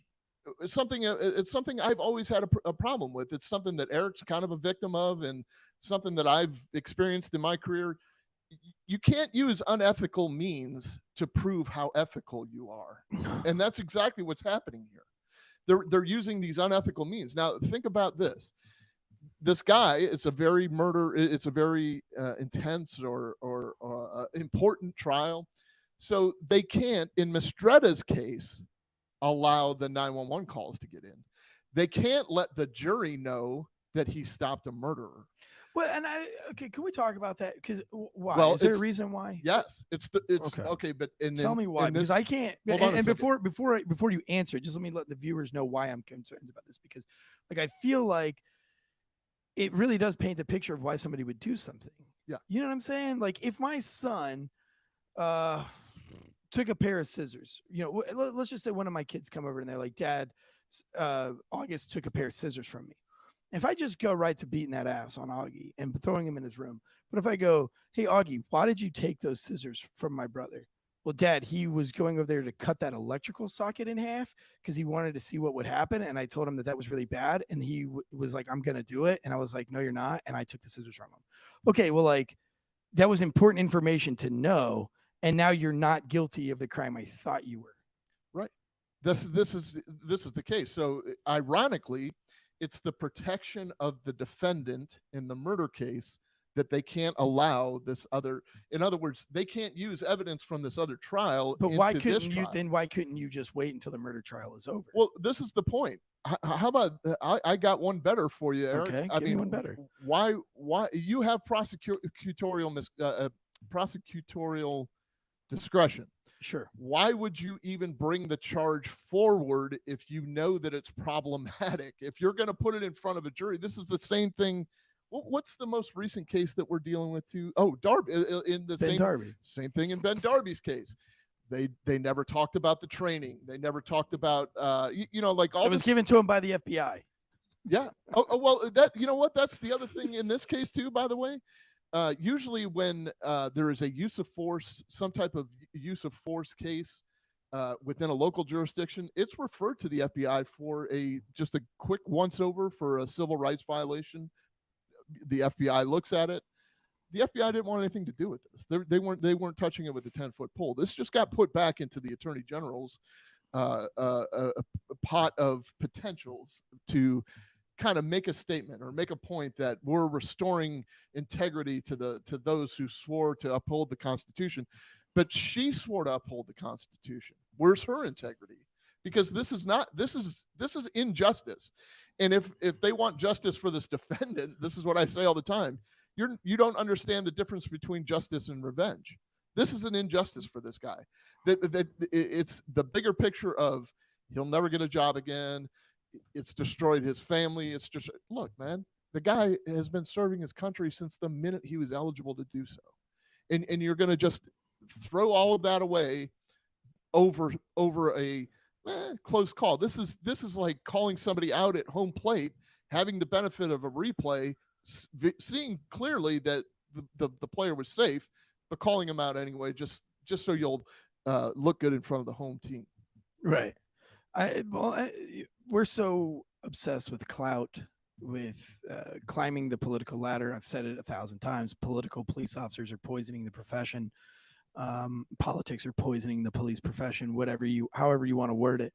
is something. It's something I've always had a problem with. It's something that Eric's kind of a victim of, and something that I've experienced in my career. You can't use unethical means to prove how ethical you are, and that's exactly what's happening here. They're using these unethical means. Now, think about this. This guy, it's a very intense or important trial. So they can't, in Mistretta's case, allow the 911 calls to get in. They can't let the jury know that he stopped a murderer. Well, and can we talk about that? Because why? Well, is there a reason why? Yes, it's okay. But tell me why, because I can't. And before you answer, just let the viewers know why I'm concerned about this, because I feel like it really does paint the picture of why somebody would do something. Yeah, you know what I'm saying? Like, if my son took a pair of scissors, let's just say one of my kids come over and they're like, "Dad, August took a pair of scissors from me." If I just go right to beating that ass on Augie and throwing him in his room, but if I go, "Hey, Augie, why did you take those scissors from my brother?" Well, Dad, he was going over there to cut that electrical socket in half because he wanted to see what would happen. And I told him that was really bad. And he was like, "I'm going to do it." And I was like, "No, you're not." And I took the scissors from him. Okay, well, that was important information to know. And now you're not guilty of the crime I thought you were. Right. This is the case. So ironically, it's the protection of the defendant in the murder case that they can't allow this other. In other words, they can't use evidence from this other trial. But why couldn't you? Then why couldn't you just wait until the murder trial is over? Well, this is the point. How about I got one better for you, Eric? Okay, give me one better. Why you have prosecutorial discretion? Sure. Why would you even bring the charge forward if you know that it's problematic? If you're going to put it in front of a jury, this is the same thing. What's the most recent case that we're dealing with too? Oh, Darby, in the same thing in Ben Darby's case. They never talked about the training. They never talked about all. It was given to him by the FBI. Yeah. Well, that's the other thing in this case too, by the way. Usually when there is a use of force, some type of use of force case within a local jurisdiction, it's referred to the FBI for just a quick once over for a civil rights violation. The FBI looks at it. The FBI didn't want anything to do with this. They weren't touching it with a 10-foot pole. This just got put back into the Attorney General's a pot of potentials to kind of make a statement or make a point that we're restoring integrity to those who swore to uphold the Constitution. But she swore to uphold the Constitution. Where's her integrity? Because this is injustice. And if they want justice for this defendant, this is what I say all the time. You don't understand the difference between justice and revenge. This is an injustice for this guy. It's the bigger picture of he'll never get a job again. It's destroyed his family. It's just, look, man, the guy has been serving his country since the minute he was eligible to do so. And you're going to just throw all of that away over a close call. This is like calling somebody out at home plate, having the benefit of a replay, seeing clearly that the player was safe, but calling him out anyway, just so you'll look good in front of the home team. Right. We're so obsessed with clout, with climbing the political ladder. I've said it 1,000 times. Political police officers are poisoning the profession. Politics are poisoning the police profession, however you want to word it,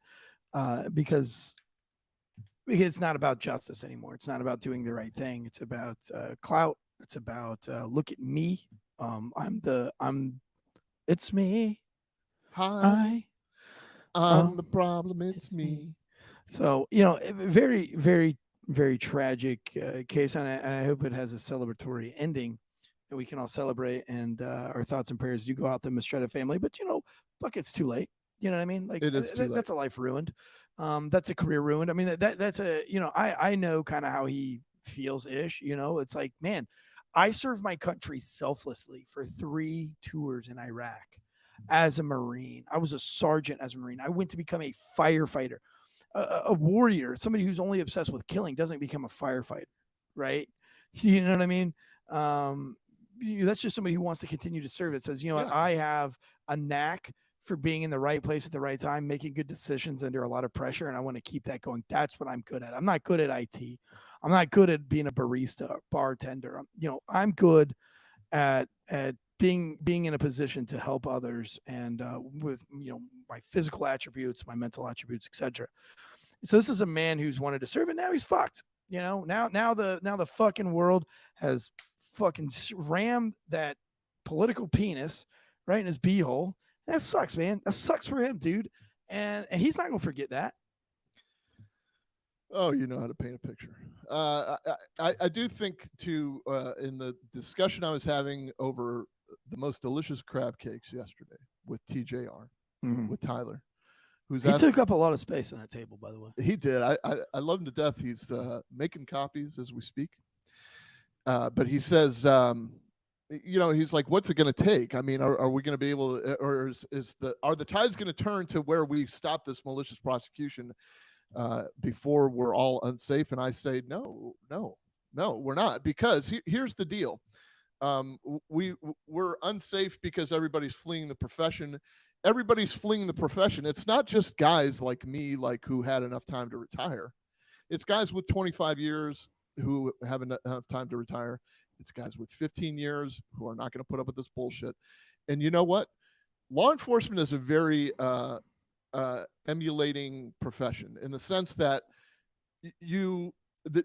because it's not about justice anymore. It's not about doing the right thing. It's about clout. It's about look at me. It's me. Hi. I'm the problem. It's me. So, very, very, very tragic case. And I hope it has a celebratory ending that we can all celebrate. And our thoughts and prayers do go out to the Mistretta family. But, fuck, it's too late. You know what I mean? Like It is too late. that's a life ruined. That's a career ruined. I mean, that's a, you know, I know kind of how he feels ish, you know, it's like, man, I served my country selflessly for 3 tours in Iraq as a Marine. I was a sergeant as a Marine. I went to become a firefighter, a warrior. Somebody who's only obsessed with killing doesn't become a firefighter, right? You know what I mean? That's just somebody who wants to continue to serve. It says, you know, Yeah. I have a knack for being in the right place at the right time, making good decisions under a lot of pressure, and I want to keep that going. That's what I'm good at. I'm not good at IT. I'm not good at being a barista, or bartender. I'm good at being in a position to help others, and with my physical attributes, my mental attributes, etc. So this is a man who's wanted to serve, and now he's fucked. Now the fucking world has fucking rammed that political penis right in his beehole. That sucks, man. That sucks for him, dude. And he's not gonna forget that. Oh, you know how to paint a picture. I do think too, in the discussion I was having over the most delicious crab cakes yesterday with TJR, with Tyler, who's he took up a lot of space on that table, by the way. He did. I love him to death. He's making copies as we speak. But he says, he's like, what's it going to take? I mean, are we going to be able to, or are the tides going to turn to where we stop this malicious prosecution before we're all unsafe? And I say, no, we're not, because here's the deal. We're unsafe because everybody's fleeing the profession. Everybody's fleeing the profession. It's not just guys like me, like who had enough time to retire. It's guys with 25 years who have enough time to retire. It's guys with 15 years who are not going to put up with this bullshit. And you know what? Law enforcement is a very emulating profession, in the sense that the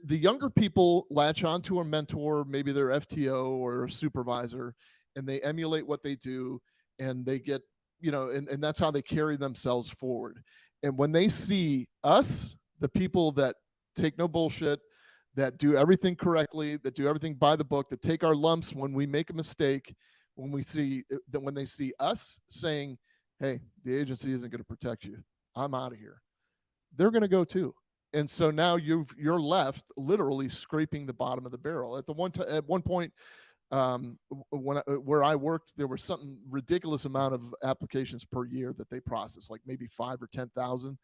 younger people latch onto a mentor, maybe their FTO or a supervisor, and they emulate what they do, and they get, and that's how they carry themselves forward. And when they see us, the people that take no bullshit, that do everything correctly, that do everything by the book, that take our lumps when we make a mistake, when they see us saying, hey, the agency isn't going to protect you, I'm out of here, they're going to go too. And so now you're left literally scraping the bottom of the barrel. At one point, where I worked, there was something ridiculous amount of applications per year that they processed, like maybe 5 or 10,000,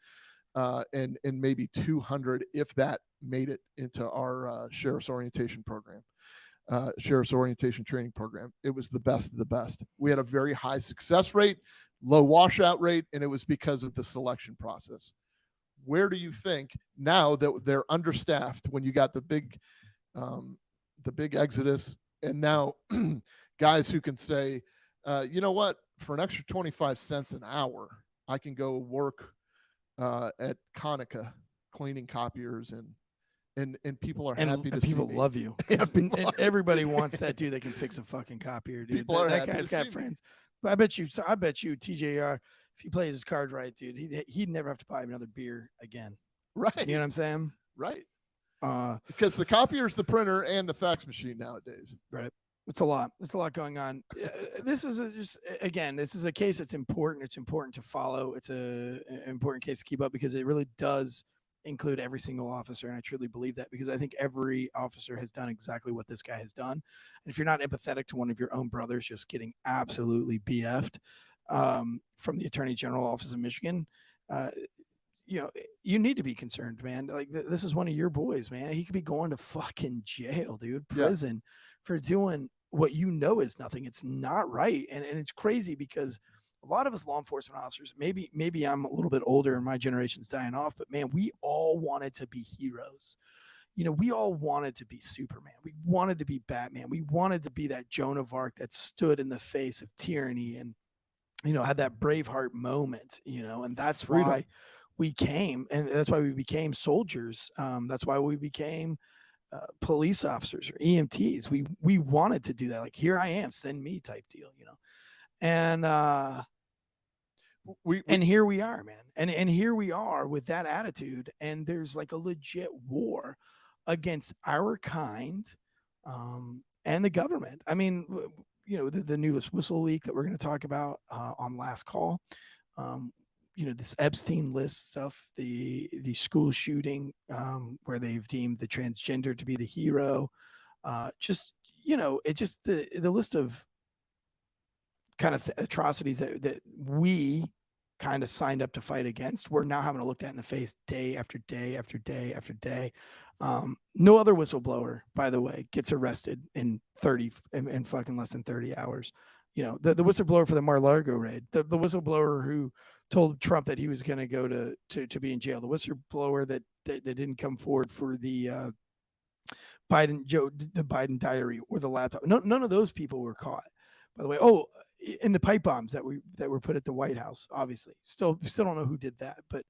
and maybe 200, if that, made it into our sheriff's orientation program, sheriff's orientation training program. It was the best of the best. We had a very high success rate, low washout rate, and it was because of the selection process. Where do you think, now that they're understaffed, when you got the big exodus, and now guys who can say, you know what, for an extra 25 cents an hour, I can go work at Konica cleaning copiers, and people are happy to see me. People love you. And everybody wants that dude that can fix a fucking copier, dude. People are that happy guy's to got see friends. But I bet you TJR, if he plays his cards right, dude, he'd never have to buy another beer again. Right. You know what I'm saying? Right. Because the copier is the printer and the fax machine nowadays. Right. It's a lot. It's a lot going on. This is this is a case that's important. It's important to follow. It's an important case to keep up, because it really does include every single officer. And I truly believe that, because I think every officer has done exactly what this guy has done. And if you're not empathetic to one of your own brothers just getting absolutely BF'd from the Attorney General Office of Michigan, you need to be concerned, man. Like this is one of your boys, man. He could be going to fucking jail, dude, prison for doing what is nothing. It's not right. And it's crazy, because a lot of us law enforcement officers, maybe I'm a little bit older and my generation's dying off, but man, we all wanted to be heroes. We all wanted to be Superman. We wanted to be Batman. We wanted to be that Joan of Arc that stood in the face of tyranny and, had that Braveheart moment, and that's freedom. Why we came, and that's why we became soldiers. That's why we became police officers or EMTs. We wanted to do that. Like, here I am, send me type deal, and and here we are, man. And here we are with that attitude. And there's like a legit war against our kind and the government. I mean, the newest whistle leak that we're going to talk about on last call. this Epstein list stuff, the school shooting, where they've deemed the transgender to be the hero. It just the list of kind of atrocities that we kind of signed up to fight against, we're now having to look that in the face day after day after day after day. No other whistleblower, by the way, gets arrested in fucking less than 30 hours. The whistleblower for the Mar-a-Lago raid, the whistleblower who told Trump that he was going to go to be in jail, the whistleblower that didn't come forward for the Biden diary or the laptop. None of those people were caught, by the way. In the pipe bombs that were put at the White House, obviously still don't know who did that, but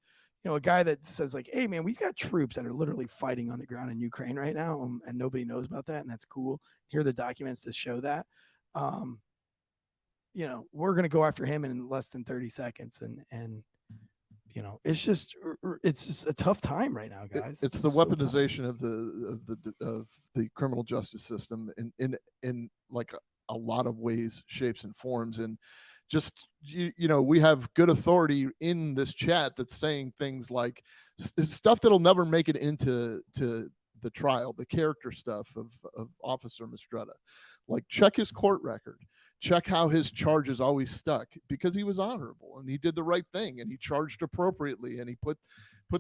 a guy that says like, hey man, we've got troops that are literally fighting on the ground in Ukraine right now, and nobody knows about that, and that's cool. Here are the documents to show that. We're going to go after him in less than 30 seconds. And it's just a tough time right now, guys. It's the weaponization of the criminal justice system in like a lot of ways, shapes, and forms. And just, we have good authority in this chat that's saying things like stuff that'll never make it into the trial, the character stuff of Officer Mistretta. Like, check his court record, check how his charges always stuck, because he was honorable and he did the right thing and he charged appropriately and he put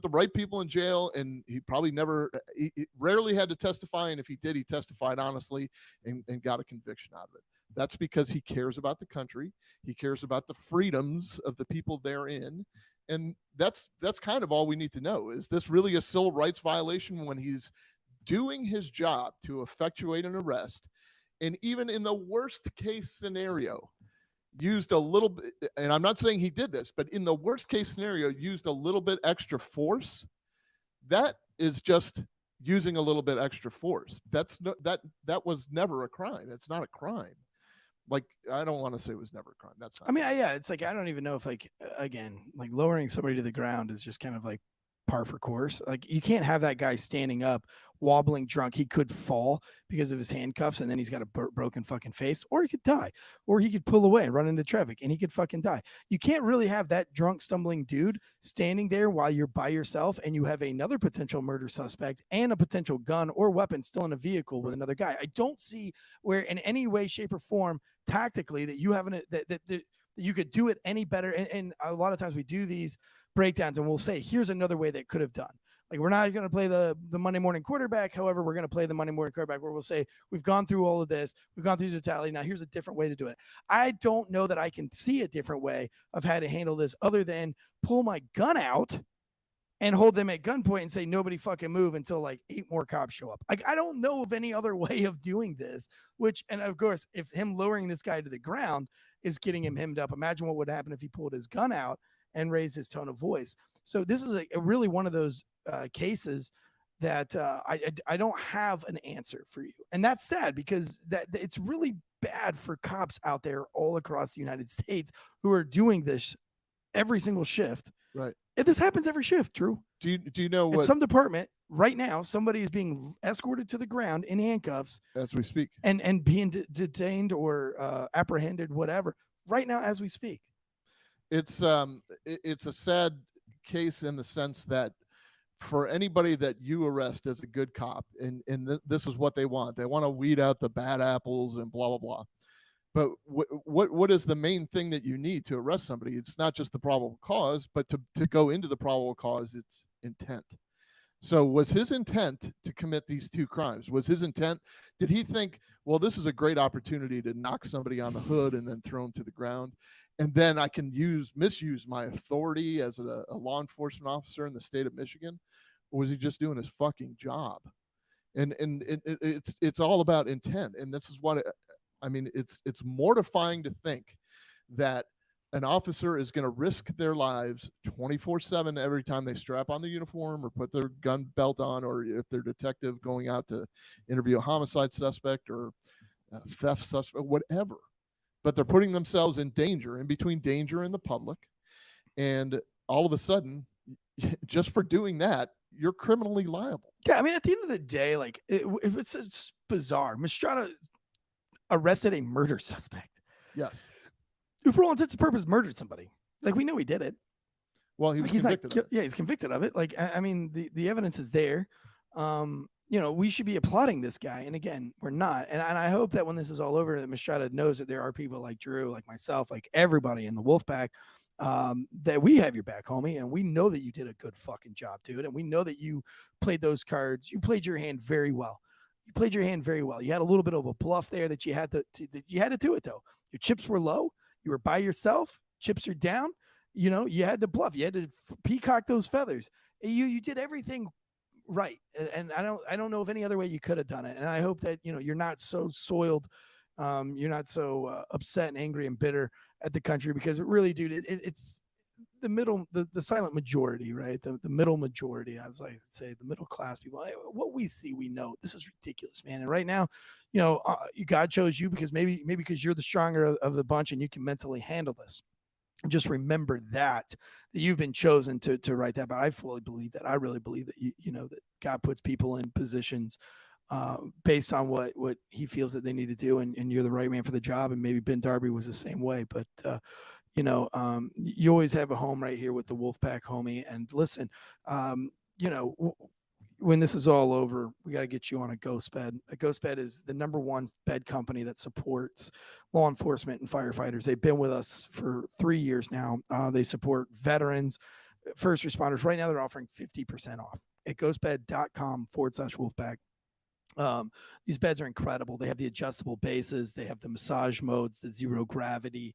the right people in jail, and he probably he rarely had to testify, and if he did, he testified honestly and got a conviction out of it. That's because he cares about the country, he cares about the freedoms of the people therein, and that's kind of all we need to know. Is this really a civil rights violation when he's doing his job to effectuate an arrest, and even in the worst case scenario used a little bit, and I'm not saying he did this, but in the worst case scenario used a little bit extra force? That is just using a little bit extra force. That was never a crime. It's not a crime. Like, I don't want to say it was never a crime. That's not. It's like, I don't even know if, like, again, like lowering somebody to the ground is just kind of like par for course. Like, you can't have that guy standing up, wobbling drunk. He could fall because of his handcuffs, and then he's got a broken fucking face, or he could die, or he could pull away and run into traffic and he could fucking die. You can't really have that drunk, stumbling dude standing there while you're by yourself and you have another potential murder suspect and a potential gun or weapon still in a vehicle with another guy. I don't see where in any way, shape, or form tactically that you haven't that you could do it any better. And a lot of times we do these breakdowns and we'll say, here's another way that could have done. Like, we're not going to play the Monday morning quarterback. However, we're going to play the Monday morning quarterback where we'll say, we've gone through all of this. We've gone through totality. Now here's a different way to do it. I don't know that I can see a different way of how to handle this other than pull my gun out and hold them at gunpoint and say, nobody fucking move until like 8 more cops show up. Like, I don't know of any other way of doing this, and of course, if him lowering this guy to the ground is getting him hemmed up, imagine what would happen if he pulled his gun out and raised his tone of voice. So this is a really one of those cases that I don't have an answer for you. And that's sad, because that it's really bad for cops out there all across the United States who are doing this every single shift. Right. And this happens every shift, Drew. Do you know what? At some department right now, somebody is being escorted to the ground in handcuffs as we speak, and being detained or apprehended, whatever, right now as we speak. It's a sad case in the sense that for anybody that you arrest as a good cop, and this is what they want. They want to weed out the bad apples and blah, blah, blah. But what is the main thing that you need to arrest somebody? It's not just the probable cause, but to go into the probable cause, it's intent. So was his intent to commit these 2 crimes? Was his intent, did he think, well, this is a great opportunity to knock somebody on the hood and then throw him to the ground, and then I can misuse my authority as a law enforcement officer in the state of Michigan? Or was he just doing his fucking job? And it's all about intent. And this is what it's mortifying to think that an officer is going to risk their lives 24/7 every time they strap on the uniform or put their gun belt on, or if they're detective going out to interview a homicide suspect or a theft suspect, whatever. But they're putting themselves in danger, in between danger and the public. And all of a sudden, just for doing that, you're criminally liable. Yeah, I mean, at the end of the day, like, it's bizarre. Mistretta arrested a murder suspect. Yes. Who, for all intents and purposes, murdered somebody. Like, we know he did it. Well, he was He's convicted of it. Yeah, he's convicted of it. Like, I mean, the evidence is there. We should be applauding this guy. And again, we're not. And I hope that when this is all over, that Mistretta knows that there are people like Drew, like myself, like everybody in the Wolfpack, that we have your back, homie. And we know that you did a good fucking job, dude. And we know that you played those cards. You played your hand very well. You played your hand very well. You had a little bit of a bluff there that you had to do it, though. Your chips were low. You were by yourself. Chips are down. You had to bluff. You had to peacock those feathers. You did everything right. And I don't know of any other way you could have done it. And I hope that, you're not so soiled. You're not so upset and angry and bitter at the country, because it really, dude, it's the middle, the silent majority, right? The middle majority, as I say, the middle class people. What we see, we know this is ridiculous, man. And right now, God chose you because maybe because you're the stronger of the bunch and you can mentally handle this. Just remember that you've been chosen to write that. But I fully believe that. I really believe that that God puts people in positions based on what he feels that they need to do, and you're the right man for the job. And maybe Ben Darby was the same way. But you always have a home right here with the Wolfpack, homie. And listen, when this is all over, we got to get you on a ghost bed. A ghost bed is the #1 bed company that supports law enforcement and firefighters. They've been with us for 3 years now. They support veterans, first responders. Right now, they're offering 50% off at ghostbed.com/Wolfpack. These beds are incredible. They have the adjustable bases. They have the massage modes, the zero gravity.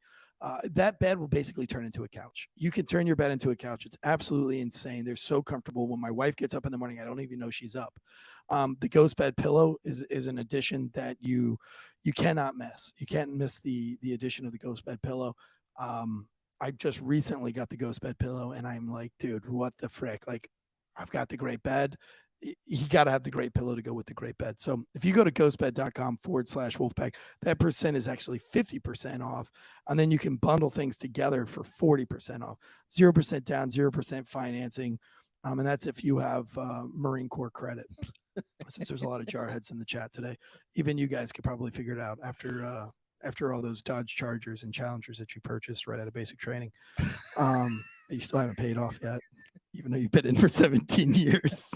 That bed will basically turn into a couch. You can turn your bed into a couch. It's absolutely insane. They're so comfortable. When my wife gets up in the morning, I don't even know she's up. The ghost bed pillow is an addition that you cannot miss. You can't miss the addition of the ghost bed pillow. I just recently got the ghost bed pillow, and I'm like, dude, what the frick? Like, I've got the great bed. You got to have the great pillow to go with the great bed. So if you go to ghostbed.com/Wolfpack, that percent is actually 50% off. And then you can bundle things together for 40% off, 0% down, 0% financing. And that's if you have Marine Corps credit. Since there's a lot of jarheads in the chat today, even you guys could probably figure it out after all those Dodge Chargers and Challengers that you purchased right out of basic training. You still haven't paid off yet, even though you've been in for 17 years.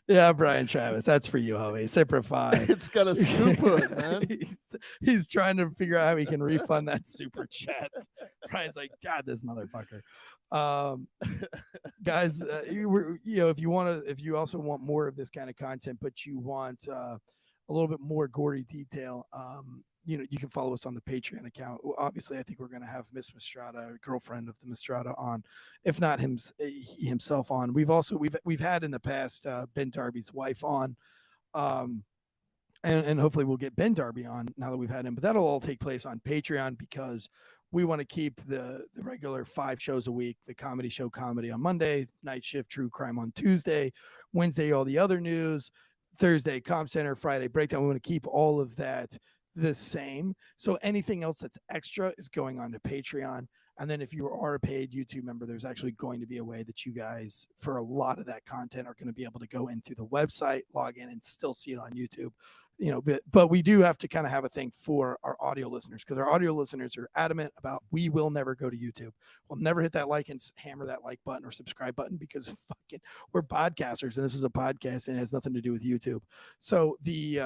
Yeah, Brian Travis, that's for you, homie. Simplify. It's got a scoop hood, man. He's trying to figure out how he can refund that super chat. Brian's like, God, this motherfucker. Guys, if you also want more of this kind of content, but you want a little bit more gory detail, you can follow us on the Patreon account. Obviously, I think we're going to have Miss Mistretta, girlfriend of the Mistretta, on, if not himself on. We've had in the past Ben Darby's wife on, and hopefully we'll get Ben Darby on now that we've had him. But that'll all take place on Patreon, because we want to keep the regular 5 shows a week, the comedy show Comedy on Monday, Night Shift True Crime on Tuesday, Wednesday all the other news, Thursday Comm Center, Friday Breakdown. We want to keep all of that the same. So anything else that's extra is going on to Patreon. And then if you are a paid YouTube member, there's actually going to be a way that you guys, for a lot of that content, are going to be able to go in through the website, log in, and still see it on YouTube. But we do have to kind of have a thing for our audio listeners, because our audio listeners are adamant about, we will never go to YouTube. We'll never hit that like and hammer that like button or subscribe button, because we're podcasters, and this is a podcast and it has nothing to do with YouTube. So the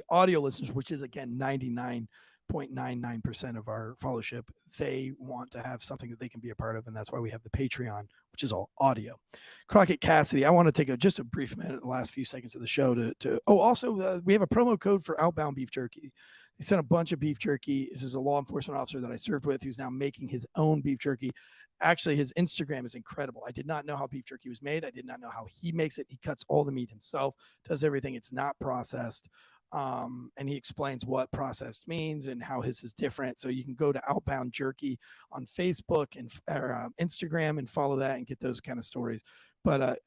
audio listeners, which is again 99.99% of our followership, they want to have something that they can be a part of, and that's why we have the Patreon, which is all audio. Crockett Cassidy, I want to take just a brief minute, the last few seconds of the show also we have a promo code for Outbound Beef Jerky. They sent a bunch of beef jerky. This is a law enforcement officer that I served with, who's now making his own beef jerky. Actually, his Instagram is incredible. I did not know how beef jerky was made. I did not know how he makes it. He cuts all the meat himself, does everything. It's not processed. And he explains what processed means and how his is different. So you can go to Outbound Jerky on Facebook and Instagram and follow that and get those kind of stories. But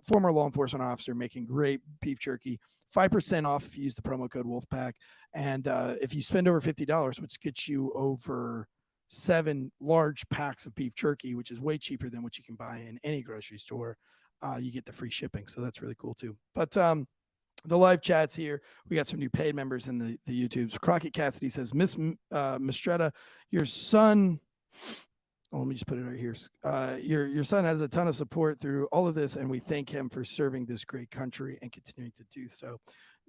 former law enforcement officer making great beef jerky, 5% off if you use the promo code Wolfpack. And if you spend over $50, which gets you over 7 large packs of beef jerky, which is way cheaper than what you can buy in any grocery store, you get the free shipping. So that's really cool too. But the live chats here, we got some new paid members in the YouTubes. Crockett Cassidy says, Miss Mistretta, your son let me just put it right here. Your son has a ton of support through all of this, and we thank him for serving this great country and continuing to do so.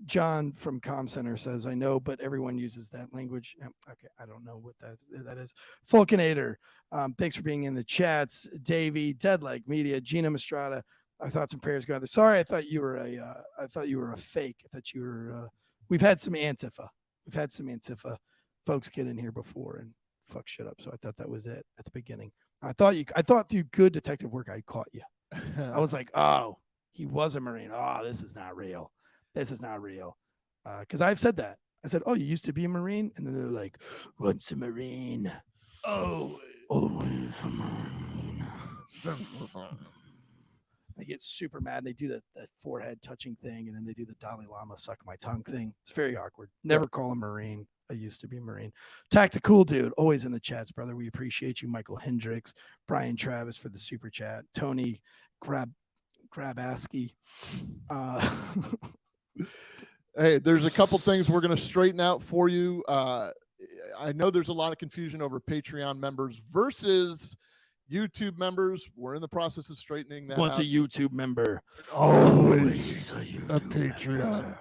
John from Com Center says, I know, but everyone uses that language. Okay, I don't know what that is. Falconator, thanks for being in the chats. Davey, Deadleg Media, Gina Mistretta. Our thoughts and prayers go out there. Sorry, I thought you were a fake. I thought you were. We've had some Antifa. Folks get in here before and fuck shit up. So I thought that was it at the beginning. I thought through good detective work I caught you. I was like, oh, he was a Marine. Oh, this is not real. Because I've said that. I said, oh, you used to be a Marine? And then they're like, what's a Marine? Oh, a Marine. They get super mad. They do that forehead touching thing, and then they do the Dalai Lama suck my tongue thing. It's very awkward. Never call a Marine. I used to be a Marine. Tactical dude, always in the chats, brother. We appreciate you. Michael Hendricks, Brian Travis for the super chat. Tony Grabaski. Hey, there's a couple things we're going to straighten out for you. I know there's a lot of confusion over Patreon members versus YouTube members. We're in the process of straightening that What's out. a YouTube member? Always a Patreon member.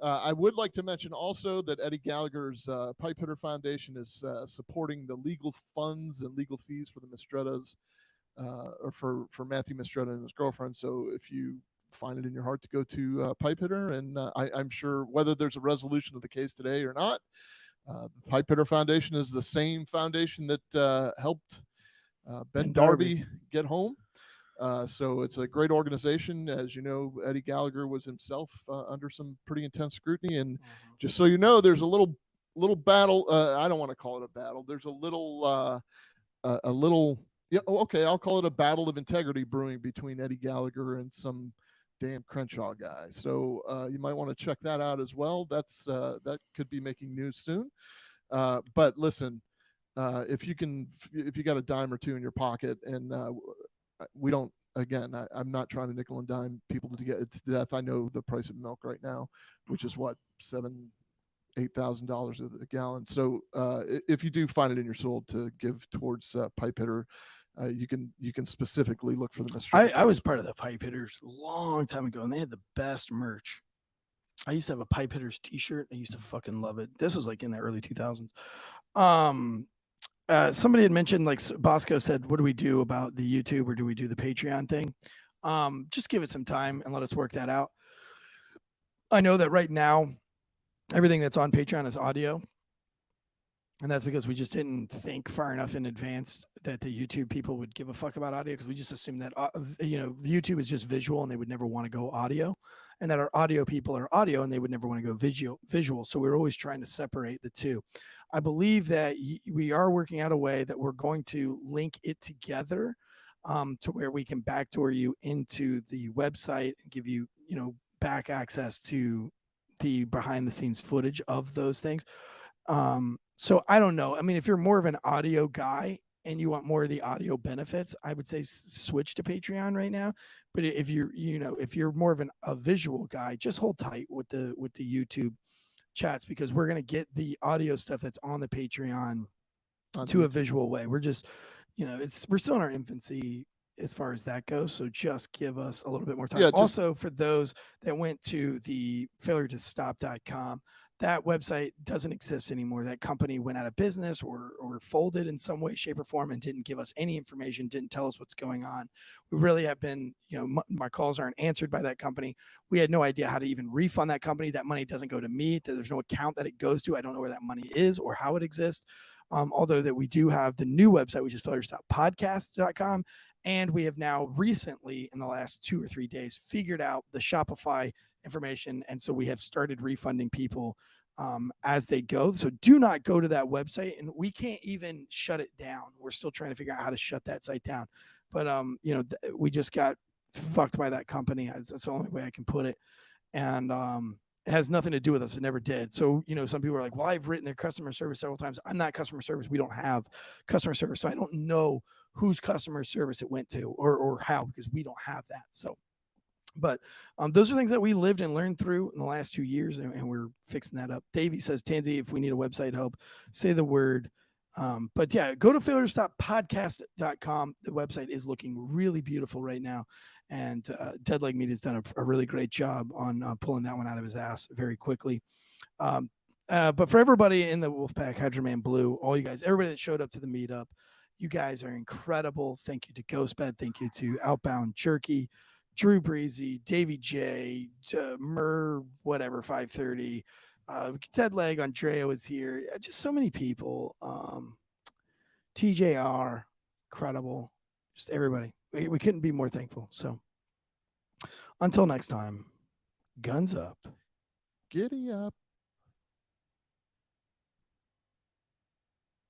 I would like to mention also that Eddie Gallagher's Pipe Hitter Foundation is supporting the legal funds and legal fees for the Mistrettas, or for Matthew Mistretta and his girlfriend. So if you find it in your heart to go to Pipe Hitter, and I'm sure whether there's a resolution of the case today or not, the Pipe Hitter Foundation is the same foundation that helped Ben Darby get home. So it's a great organization. As you know, Eddie Gallagher was himself under some pretty intense scrutiny. And just so you know, there's a little battle. I don't want to call it a battle. There's a little, I'll call it a battle of integrity brewing between Eddie Gallagher and some damn Crenshaw guy. So you might want to check that out as well. That could be making news soon. But listen, if you got a dime or two in your pocket, and we don't, again, I'm not trying to nickel and dime people to get it to death. I know the price of milk right now, which is what, $8,000 a gallon. So if you do find it in your soul to give towards Pipe Hitter, you can specifically look for the mystery. I was part of the Pipe Hitters a long time ago, and they had the best merch. I used to have a Pipe Hitters t-shirt. I used to fucking love it. This was like in the early 2000s. Somebody had mentioned, like Bosco said, what do we do about the YouTube, or do we do the Patreon thing? Just give it some time and let us work that out. I know that right now, everything that's on Patreon is audio. And that's because we just didn't think far enough in advance that the YouTube people would give a fuck about audio, because we just assumed that, YouTube is just visual and they would never want to go audio, and that our audio people are audio and they would never want to go visual. So we're always trying to separate the two. I believe that we are working out a way that we're going to link it together to where we can backdoor you into the website and give you, back access to the behind the scenes footage of those things. So I don't know. I mean, if you're more of an audio guy and you want more of the audio benefits, I would say switch to Patreon right now. But if you're more of a visual guy, just hold tight with the YouTube chats, because we're going to get the audio stuff that's on the Patreon to a visual way. We're just, we're still in our infancy as far as that goes. So just give us a little bit more time. Yeah, also, for those that went to the failuretostop.com, that website doesn't exist anymore. That company went out of business or folded in some way, shape, or form, and didn't give us any information, didn't tell us what's going on. We really have been, my calls aren't answered by that company. We had no idea how to even refund that company. That money doesn't go to me. There's no account that it goes to. I don't know where that money is or how it exists. Although that we do have the new website, which is failurestop.podcast.com. And we have now recently, in the last 2 or 3 days, figured out the Shopify information. And so we have started refunding people as they go. So do not go to that website, and we can't even shut it down. We're still trying to figure out how to shut that site down. But, we just got fucked by that company. That's the only way I can put it. And it has nothing to do with us. It never did. So, some people are like, well, I've written their customer service several times. I'm not customer service. We don't have customer service. So I don't know whose customer service it went to or how, because we don't have that. So, but those are things that we lived and learned through in the last 2 years, and we're fixing that up. Davey says, Tansey, if we need a website help, say the word But yeah, go to failurestop.podcast.com. The website is looking really beautiful right now. And Dead Leg Media's done a really great job on pulling that one out of his ass very quickly. But for everybody in the Wolfpack, Hydroman Blue, all you guys, everybody that showed up to the meetup, you guys are incredible. Thank you to Ghostbed. Thank you to Outbound Jerky, Drew Breasy, Davey J, Mur, whatever, 530. Dead Leg, Andrea was here. Just so many people. TJR, incredible. Just everybody. We couldn't be more thankful. So until next time, guns up. Giddy up.